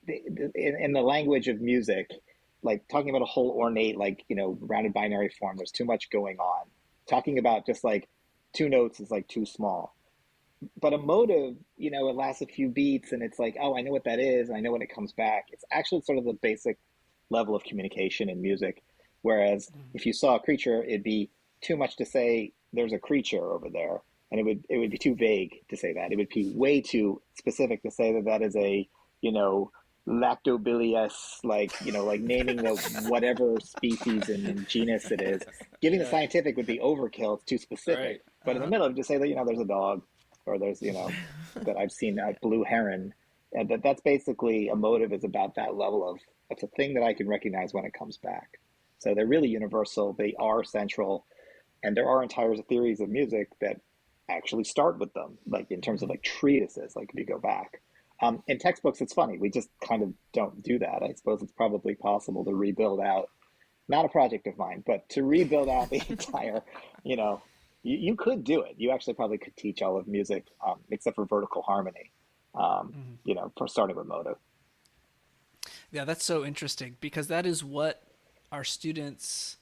in the language of music, like talking about a whole ornate, like, rounded binary form, there's too much going on. Talking about just like 2 notes is like too small. But a motive, it lasts a few beats, and it's like, oh, I know what that is, and I know when it comes back. It's actually sort of the basic level of communication in music. Whereas if you saw a creature, it'd be too much to say there's a creature over there, and it would be too vague to say that. It would be way too specific to say that is a, lactobilious, like naming the whatever species and genus it is. Giving the scientific would be overkill. It's too specific. Right. But in the middle, just say that, there's a dog, or there's, that I've seen a blue heron. And that's basically a motive, is about that level of, it's a thing that I can recognize when it comes back. So they're really universal. They are central. And there are entire theories of music that actually start with them, like in terms of like treatises, like if you go back. In textbooks, it's funny. We just kind of don't do that. I suppose it's probably possible to rebuild out, not a project of mine, but to rebuild out the entire, you could do it. You actually probably could teach all of music, except for vertical harmony, for starting with motive. Yeah, that's so interesting, because that is what our students,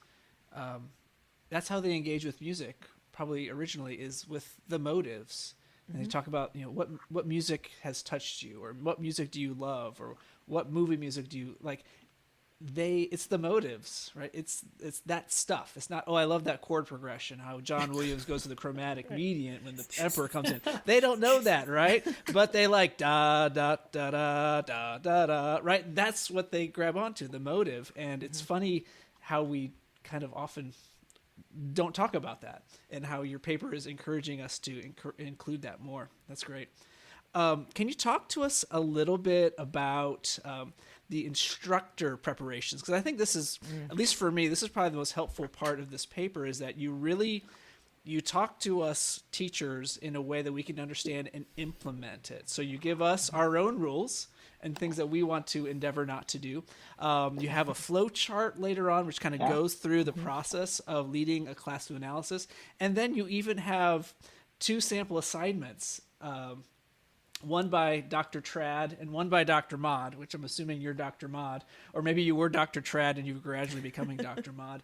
that's how they engage with music, probably originally, is with the motives. And they talk about, what music has touched you, or what music do you love, or what movie music do you like. It's the motives, right? It's that stuff. It's not, I love that chord progression, how John Williams goes to the chromatic median when the emperor comes in. They don't know that, right? But they like da da da da da da da, right? That's what they grab onto, the motive. And it's funny how we kind of often don't talk about that, and how your paper is encouraging us to include that more. That's great. Can you talk to us a little bit about the instructor preparations? Because I think this is, at least for me, this is probably the most helpful part of this paper, is that you talk to us teachers in a way that we can understand and implement it. So you give us our own rules and things that we want to endeavor not to do. You have a flow chart later on, which kind of goes through the process of leading a class to analysis. And then you even have 2 sample assignments one by Dr. Trad and one by Dr. Mod, which I'm assuming you're Dr. Mod, or maybe you were Dr. Trad and you're gradually becoming Dr. Mod.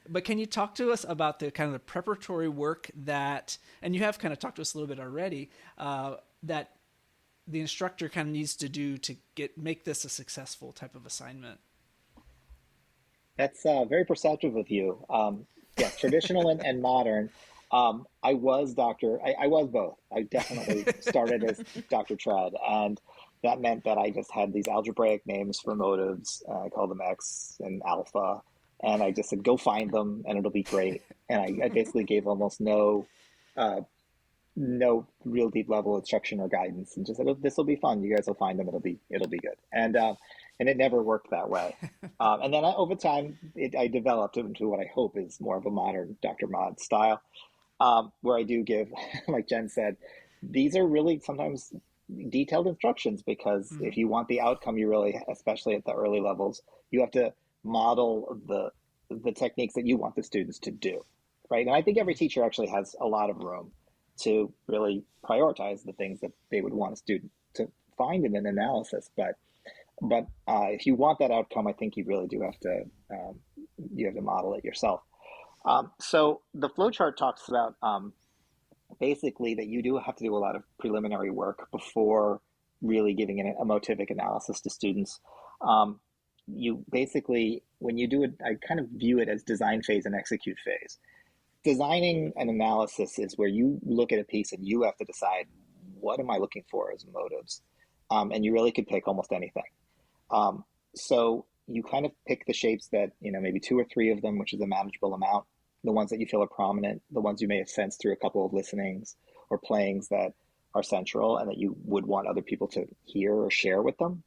But can you talk to us about the kind of the preparatory work that, and you have kind of talked to us a little bit already, that the instructor kind of needs to do to make this a successful type of assignment? That's very perceptive of you. Yeah, traditional and modern. I was both. I definitely started as Dr. Tread, and that meant that I just had these algebraic names for motives. I called them X and alpha, and I just said, go find them and it'll be great. And I basically gave almost no real deep level instruction or guidance, and just said, this will be fun. You guys will find them. It'll be good. And it never worked that way. And then over time, I developed it into what I hope is more of a modern Dr. Mod style, where I do give, like Jenn said, these are really sometimes detailed instructions, because if you want the outcome, you really, especially at the early levels, you have to model the techniques that you want the students to do, right? And I think every teacher actually has a lot of room to really prioritize the things that they would want a student to find in an analysis. But if you want that outcome, I think you really do have to model it yourself. So the flowchart talks about basically that you do have to do a lot of preliminary work before really giving a motivic analysis to students. You basically, when you do it, I kind of view it as design phase and execute phase. Designing an analysis is where you look at a piece and you have to decide, what am I looking for as motives? And you really could pick almost anything. So you kind of pick the shapes that, maybe 2 or 3 of them, which is a manageable amount, the ones that you feel are prominent, the ones you may have sensed through a couple of listenings or playings that are central and that you would want other people to hear or share with them.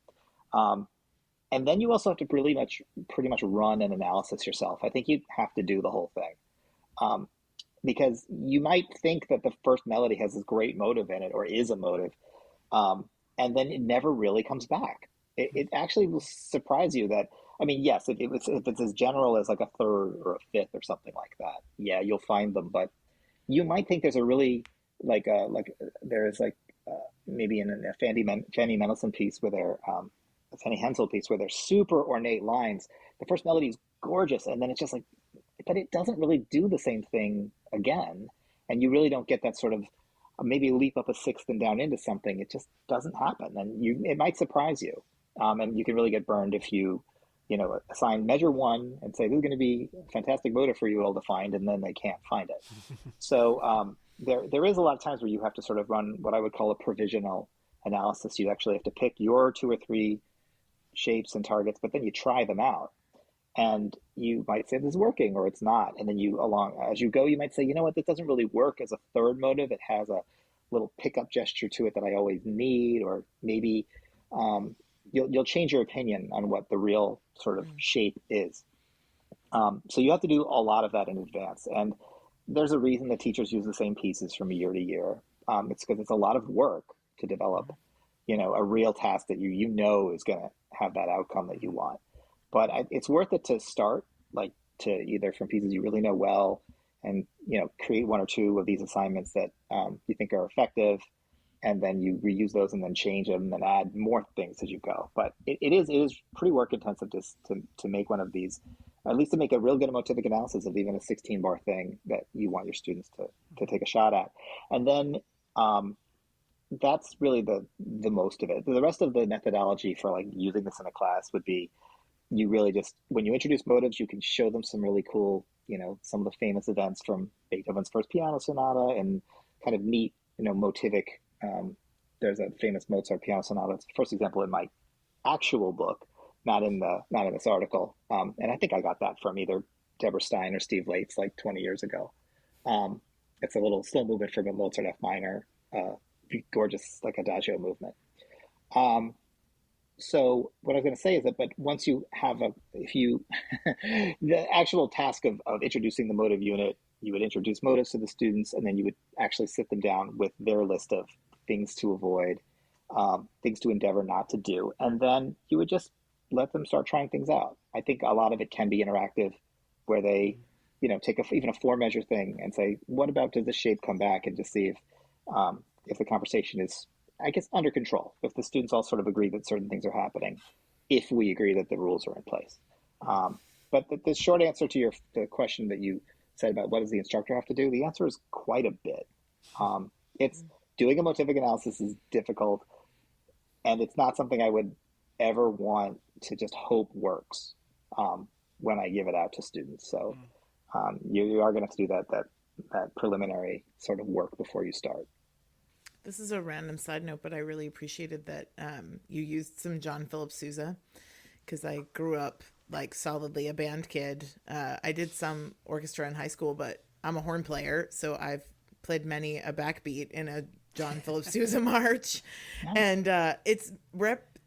And then you also have to pretty much run an analysis yourself. I think you have to do the whole thing. Because you might think that the first melody has this great motive in it, or is a motive, and then it never really comes back. It actually will surprise you that, yes, if it's as general as like a third or a fifth or something like that, yeah, you'll find them. But you might think there's a really maybe in a Fanny Mendelssohn piece where they're Fanny Hensel piece where they're super ornate lines. The first melody is gorgeous, and then it's just like, but it doesn't really do the same thing again, and you really don't get that sort of maybe leap up a sixth and down into something. It just doesn't happen, and it might surprise you, and you can really get burned if you assign measure 1 and say this is going to be a fantastic motive for you all to find, and then they can't find it. So there is a lot of times where you have to sort of run what I would call a provisional analysis. You actually have to pick your 2 or 3 shapes and targets, but then you try them out. And you might say this is working or it's not. And then as you go, you might say, you know what, this doesn't really work as a third motive. It has a little pickup gesture to it that I always need, or maybe you'll change your opinion on what the real sort of shape is. So you have to do a lot of that in advance. And there's a reason that teachers use the same pieces from year to year. It's because it's a lot of work to develop, a real task that you know is going to have that outcome that you want. But it's worth it to start, to either from pieces you really know well, and create 1 or 2 of these assignments that you think are effective, and then you reuse those and then change them and then add more things as you go. But it is pretty work intensive to make one of these, at least to make a real good motivic analysis of even a 16-bar thing that you want your students to take a shot at. And then that's really the most of it. The rest of the methodology for using this in a class would be, you really just, when you introduce motives, you can show them some really cool, some of the famous events from Beethoven's first piano sonata, and kind of neat, motivic. There's a famous Mozart piano sonata. It's the first example in my actual book, not in this article. And I think I got that from either Deborah Stein or Steve Lates 20 years ago. It's a little slow movement from a Mozart F minor, gorgeous adagio movement. So what I was going to say is that, but once you have the actual task of introducing the motive unit, you would introduce motives to the students, and then you would actually sit them down with their list of things to avoid, things to endeavor not to do. And then you would just let them start trying things out. I think a lot of it can be interactive, where they, take even a 4-measure thing and say, what about, does this shape come back, and just see if the conversation is I guess, under control if the students all sort of agree that certain things are happening, if we agree that the rules are in place. But the short answer to the question that you said about what does the instructor have to do, the answer is quite a bit. It's doing a motivic analysis is difficult, and it's not something I would ever want to just hope works when I give it out to students. So you are going to have to do that preliminary sort of work before you start. This is a random side note, but I really appreciated that you used some John Philip Sousa, because I grew up like solidly a band kid. I did some orchestra in high school, but I'm a horn player, so I've played many a backbeat in a John Philip Sousa march. Nice. And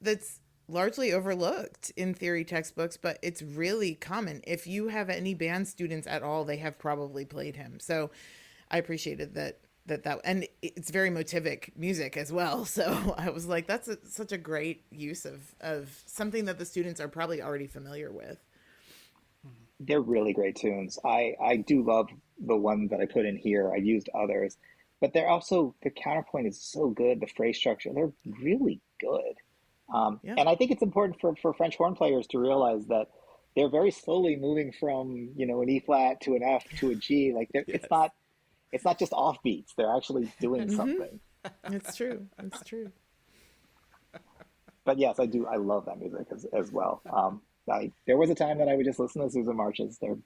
that's largely overlooked in theory textbooks, but it's really common. If you have any band students at all, they have probably played him. So I appreciated that, and it's very motivic music as well. So I was like, that's such a great use of something that the students are probably already familiar with. They're really great tunes. I do love the one that I put in here. I've used others, but they're also, the counterpoint is so good. The phrase structure, they're really good. And I think it's important for French horn players to realize that they're very slowly moving from, an E flat to an F to a G. Like yes. It's not just off beats. They're actually doing something. It's true. It's true. But yes, I do. I love that music as well. There was a time that I would just listen to Sousa marches. They're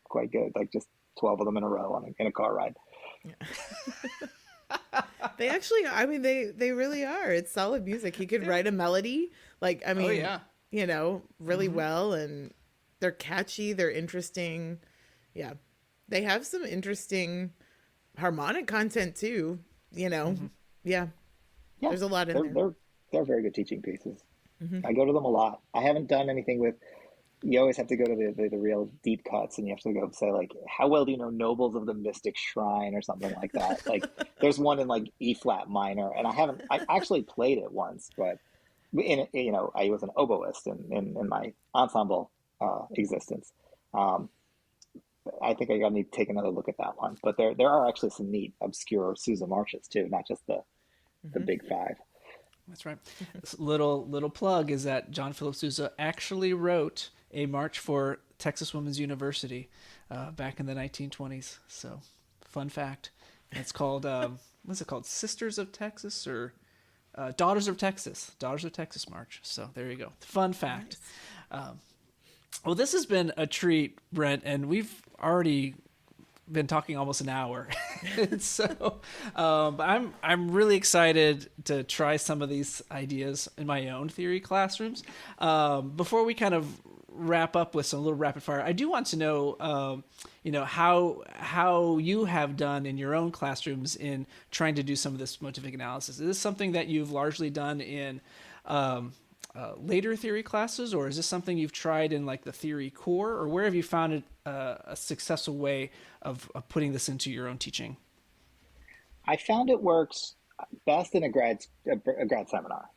quite good. Like just 12 of them in a row in a car ride. Yeah. They actually, they really are. It's solid music. He could write a melody, really well, and they're catchy. They're interesting. Yeah. They have some interesting harmonic content too, Yeah. There's a lot in there. They're very good teaching pieces. I go to them a lot. I haven't done anything with, you always have to go to the real deep cuts, and you have to go say like, how well do you know Nobles of the Mystic Shrine or something like that? Like there's one in like E flat minor, and I actually played it once, but I was an oboist in my ensemble existence. I think I gotta need to take another look at that one. But there are actually some neat obscure Sousa marches too, not just the big five. That's right. This little plug is that John Philip Sousa actually wrote a march for Texas Women's University back in the 1920s. So, fun fact. It's called what's it called? Sisters of Texas or Daughters of Texas? Daughters of Texas March. So there you go. Fun fact. Nice. Well, this has been a treat, Brent, and we've already been talking almost an hour. So I'm really excited to try some of these ideas in my own theory classrooms. Before we kind of wrap up with some little rapid fire, I do want to know, how you have done in your own classrooms in trying to do some of this motivic analysis. Is this something that you've largely done in later theory classes, or is this something you've tried in like the theory core, or where have you found a successful way of putting this into your own teaching? I found it works best in a grad seminar.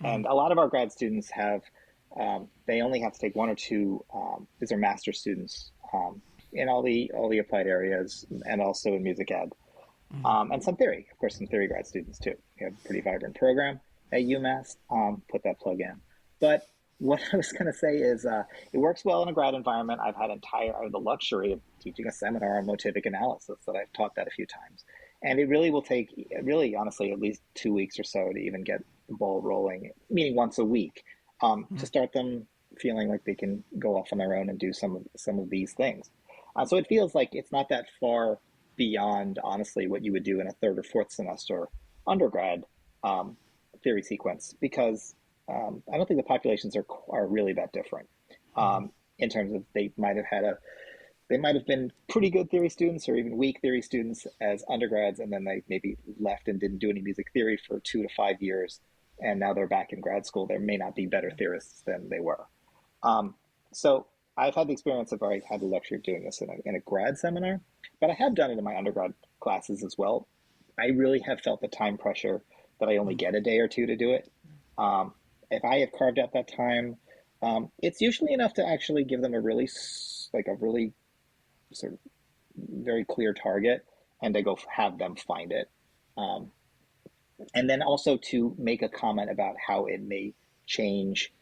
And a lot of our grad students have, they only have to take one or two, these are master students in all the applied areas and also in music ed, and some theory, of course, some theory grad students too. We have a pretty vibrant program at UMass, put that plug in. But what I was going to say is it works well in a grad environment. I have the luxury of teaching a seminar on motivic analysis that I've taught that a few times. And it really will take, honestly, at least 2 weeks or so to even get the ball rolling, meaning once a week, to start them feeling like they can go off on their own and do some of these things. So it feels like it's not that far beyond, honestly, what you would do in a third or fourth semester undergrad theory sequence, because I don't think the populations are really that different in terms of they might have been pretty good theory students or even weak theory students as undergrads, and then they maybe left and didn't do any music theory for 2 to 5 years, and now they're back in grad school. They may not be better theorists than they were. So I've had the experience of I had the luxury of doing this in a grad seminar, but I have done it in my undergrad classes as well. I really have felt the time pressure that I only get a day or two to do it. If I have carved out that time, it's usually enough to actually give them a really sort of very clear target, and to go have them find it. And then also to make a comment about how it may change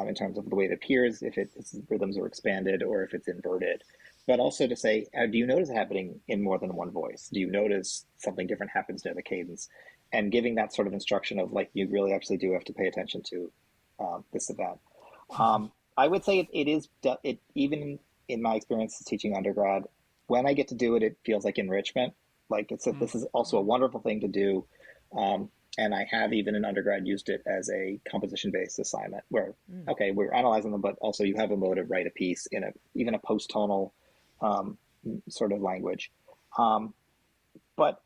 in terms of the way it appears, if its rhythms are expanded or if it's inverted. But also to say, do you notice it happening in more than one voice? Do you notice something different happens near the cadence? And giving that sort of instruction of like, you really actually do have to pay attention to this event. I would say it even in my experience teaching undergrad, when I get to do it, it feels like enrichment. Like this is also a wonderful thing to do. And I have even in undergrad used it as a composition-based assignment where, okay, we're analyzing them, but also you have a motive, write a piece in even a post-tonal sort of language. But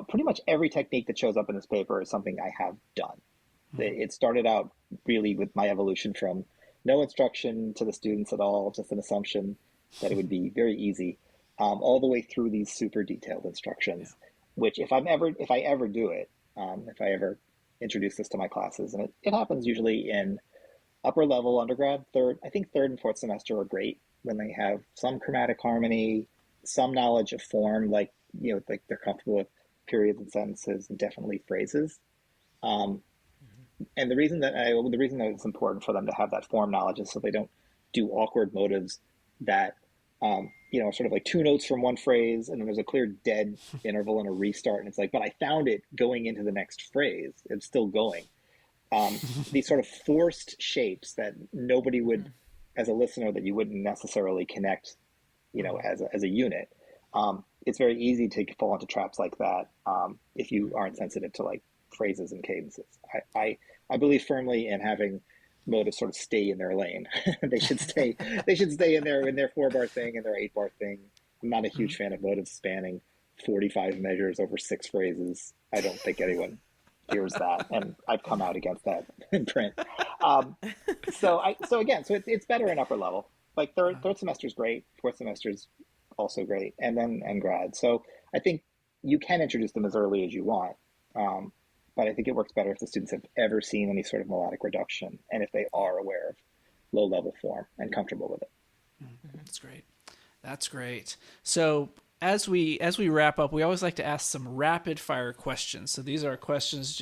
pretty much every technique that shows up in this paper is something I have done. It started out really with my evolution from no instruction to the students at all, just an assumption that it would be very easy, all the way through these super detailed instructions, which if I ever do it, if I ever introduce this to my classes, and it happens usually in upper level undergrad, third and fourth semester are great when they have some chromatic harmony, some knowledge of form, like they're comfortable with periods and sentences and definitely phrases. And the reason that it's important for them to have that form knowledge is so they don't do awkward motives that sort of like two notes from one phrase and then there's a clear dead interval and a restart, and it's like, but I found it going into the next phrase. It's still going. These sort of forced shapes that nobody would, as a listener, that you wouldn't necessarily connect, as a unit. It's very easy to fall into traps like that if you aren't sensitive to like phrases and cadences. I believe firmly in having motives sort of stay in their lane. They should stay in their 4-bar thing and their 8-bar thing. I'm not a huge fan of motives spanning 45 measures over 6 phrases. I don't think anyone hears that, and I've come out against that in print. So it's better in upper level. Like third semester is great, fourth semester is also great, and grad. So I think you can introduce them as early as you want. But I think it works better if the students have ever seen any sort of melodic reduction and if they are aware of low-level form and comfortable with it. That's great. So as we wrap up, we always like to ask some rapid-fire questions. So these are questions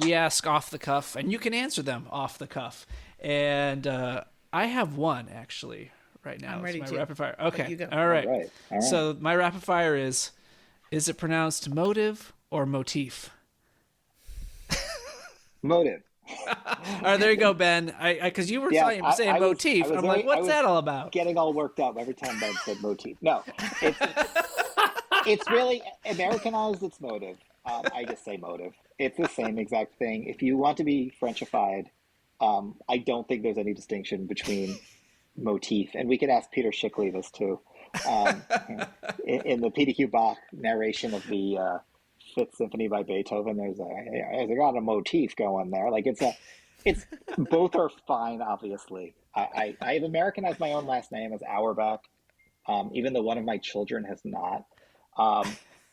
we ask off the cuff, and you can answer them off the cuff. And I have one, actually, right now. I'm ready it's to. my rapid fire. Okay. You go. All right. All right. So my rapid fire is it pronounced motive or motif? Motive. All right, there you go, Ben. Because you were saying motif. I'm like, what's that all about? Getting all worked up every time Ben said motif. No, it's really Americanized. It's motive. I just say motive. It's the same exact thing. If you want to be Frenchified, I don't think there's any distinction between motif. And we could ask Peter Schickley this too. In the PDQ Bach narration of the Fifth Symphony by Beethoven, there's got a motif going there. Like it's both are fine. Obviously, I have Americanized my own last name as Auerbach, even though one of my children has not.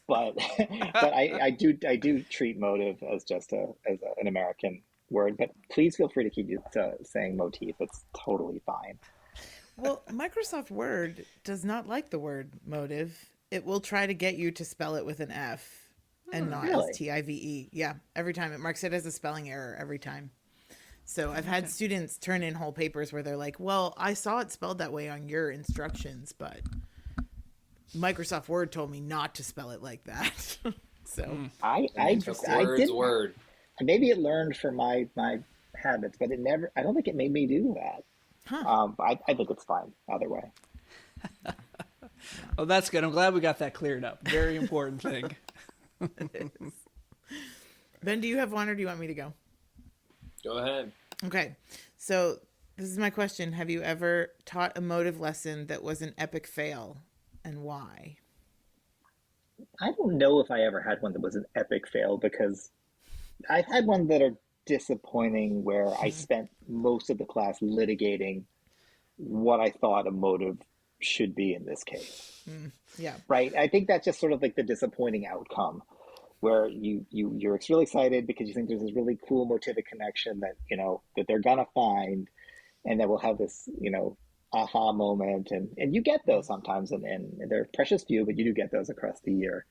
But I do treat motive as just an American word. But please feel free to keep saying motif. It's totally fine. Well, Microsoft Word does not like the word motive. It will try to get you to spell it with an F. And not really? as TIVE. Yeah, every time. It marks it as a spelling error every time. So I've had students turn in whole papers where they're like, well, I saw it spelled that way on your instructions, but Microsoft Word told me not to spell it like that. So I didn't. Word. Maybe it learned from my habits, but I don't think it made me do that. Huh. I think it's fine either way. Well, that's good. I'm glad we got that cleared up. Very important thing. Ben, do you have one or do you want me to go? Go ahead. Okay. So this is my question. Have you ever taught a motive lesson that was an epic fail, and why? I don't know if I ever had one that was an epic fail, because I've had one that are disappointing where I spent most of the class litigating what I thought a motive should be in this case. Yeah. Right. I think that's just sort of like the disappointing outcome, where you're really excited because you think there's this really cool motivic connection that, that they're gonna find, and that we'll have this, aha moment, and you get those sometimes, and they're precious few, but you do get those across the year.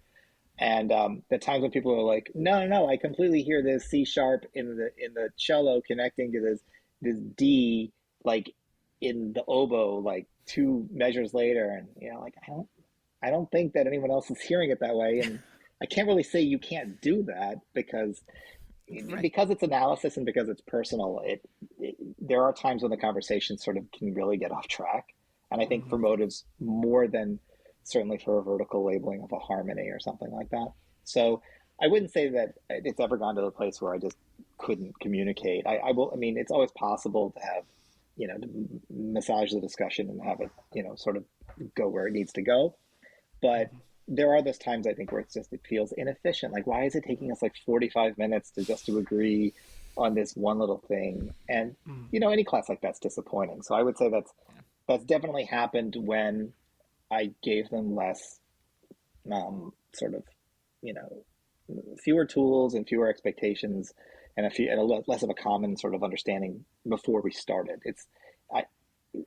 And the times when people are like, no, no, no, I completely hear this C sharp in the cello connecting to this D, like in the oboe, like two measures later, and like I don't think that anyone else is hearing it that way, and I can't really say you can't do that Right. because it's analysis and because it's personal. There are times when the conversation sort of can really get off track, and I think for motives more than certainly for a vertical labeling of a harmony or something like that. So I wouldn't say that it's ever gone to the place where I just couldn't communicate. I will. I mean, it's always possible to have, to massage the discussion and have it, sort of go where it needs to go. But there are those times I think where it feels inefficient. Like, why is it taking us like 45 minutes to agree on this one little thing? And any class like that's disappointing. So I would say that's definitely happened when I gave them less, sort of, fewer tools and fewer expectations, and less of a common sort of understanding before we started.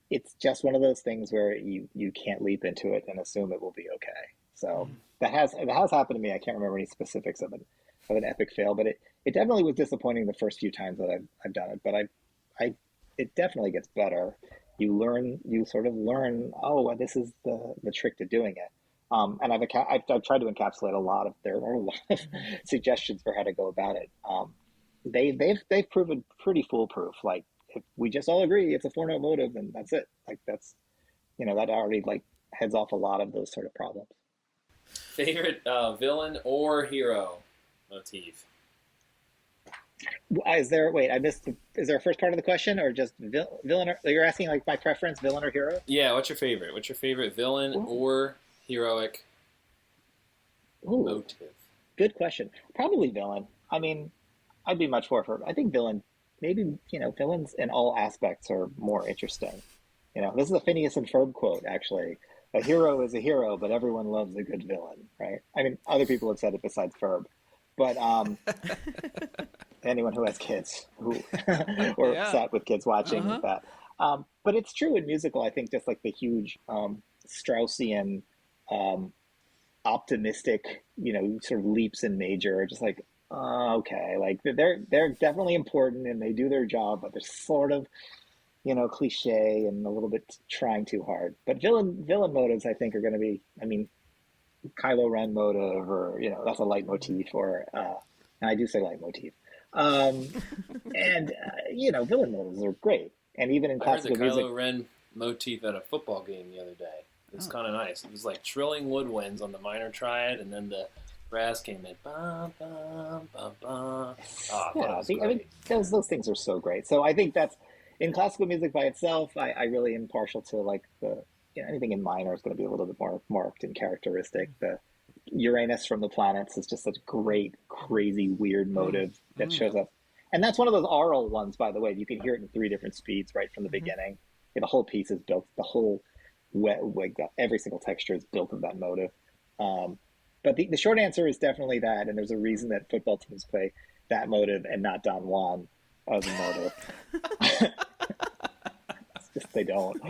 It's just one of those things where you can't leap into it and assume it will be okay. So that has happened to me. I can't remember any specifics of an epic fail, but it definitely was disappointing the first few times that I've done it. But it definitely gets better. You sort of learn, oh, this is the trick to doing it. And I've tried to encapsulate a lot of there are a lot of suggestions for how to go about it. They've proven pretty foolproof. Like, if we just all agree it's a 4-note motive, then that's it. Like, that's that already like heads off a lot of those sort of problems. Favorite villain or hero motif? Is there, wait, I missed, is there a first part of the question or just villain? You're asking like my preference, villain or hero? Yeah, what's your favorite? What's your favorite villain or heroic motive? Good question. Probably villain. I mean, I'd be much more for, I think villain, maybe, villains in all aspects are more interesting. This is a Phineas and Ferb quote, actually. A hero is a hero, but everyone loves a good villain, right? I mean, other people have said it besides Ferb. But anyone who has kids or sat with kids watching that. But it's true in musical, I think, just like the huge Straussian optimistic, sort of leaps in major are just like, okay, like they're definitely important and they do their job, but they're sort of, cliche and a little bit trying too hard. But villain motives, I think, are going to be, I mean, Kylo Ren motive, or that's a leitmotif, or and I do say leitmotif. And villain motives are great, and even in classical music. I heard the Kylo Ren motif at a football game the other day. It's kind of nice. It was like trilling woodwinds on the minor triad, and then the brass came in. Ba, ba, ba, ba. Oh, I mean, those things are so great. So I think that's in classical music by itself. I really am partial to like the. Anything in minor is going to be a little bit more marked and characteristic. The Uranus from the planets is just such a great, crazy, weird motive that shows up. And that's one of those aural ones, by the way. You can hear it in 3 different speeds right from the beginning. The whole piece is built, every single texture is built of that motive. But the short answer is definitely that, and there's a reason that football teams play that motive and not Don Juan as a motive. It's just they don't.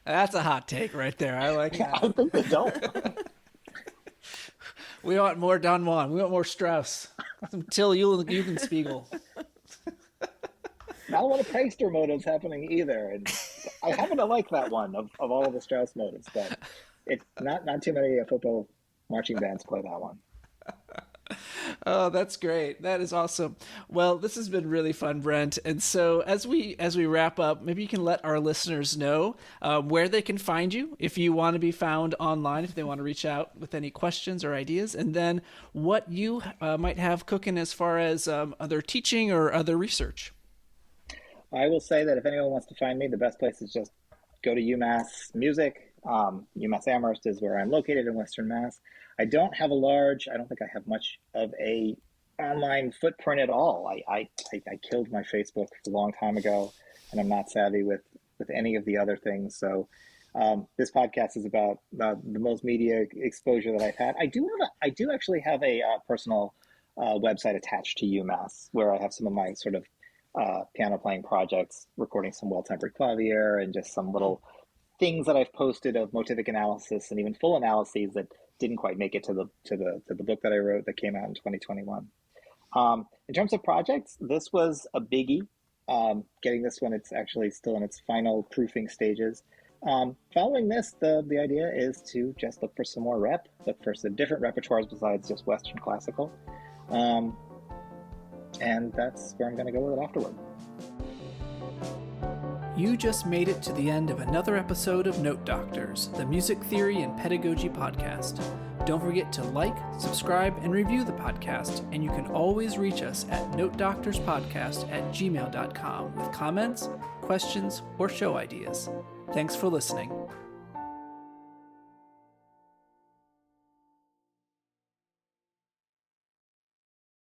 That's a hot take right there. I like that. I think they don't. We want more Don Juan. We want more Strauss. Some Till Eulenspiegel. Not a lot of Preister motives happening either. And I happen to like that one of all of the Strauss motives, but it's not too many football marching bands play that one. Oh, that's great. That is awesome. Well, this has been really fun, Brent. And so as we wrap up, maybe you can let our listeners know where they can find you if you want to be found online, if they want to reach out with any questions or ideas, and then what you might have cooking as far as other teaching or other research. I will say that if anyone wants to find me, the best place is just go to UMass Music. UMass Amherst is where I'm located in Western Mass. I don't think I have much of a online footprint at all. I killed my Facebook a long time ago, and I'm not savvy with any of the other things. So this podcast is about the most media exposure that I've had. I do actually have a personal website attached to UMass where I have some of my sort of piano playing projects, recording some well-tempered clavier and just some little things that I've posted of motivic analysis and even full analyses that didn't quite make it to the book that I wrote that came out in 2021. In terms of projects, this was a biggie. Getting this one, it's actually still in its final proofing stages. Following this, the idea is to just look for some more look for some different repertoires besides just Western classical. And that's where I'm going to go with it afterward. You just made it to the end of another episode of Note Doctors, the music theory and pedagogy podcast. Don't forget to like, subscribe, and review the podcast, and you can always reach us at notedoctorspodcast@gmail.com with comments, questions, or show ideas. Thanks for listening.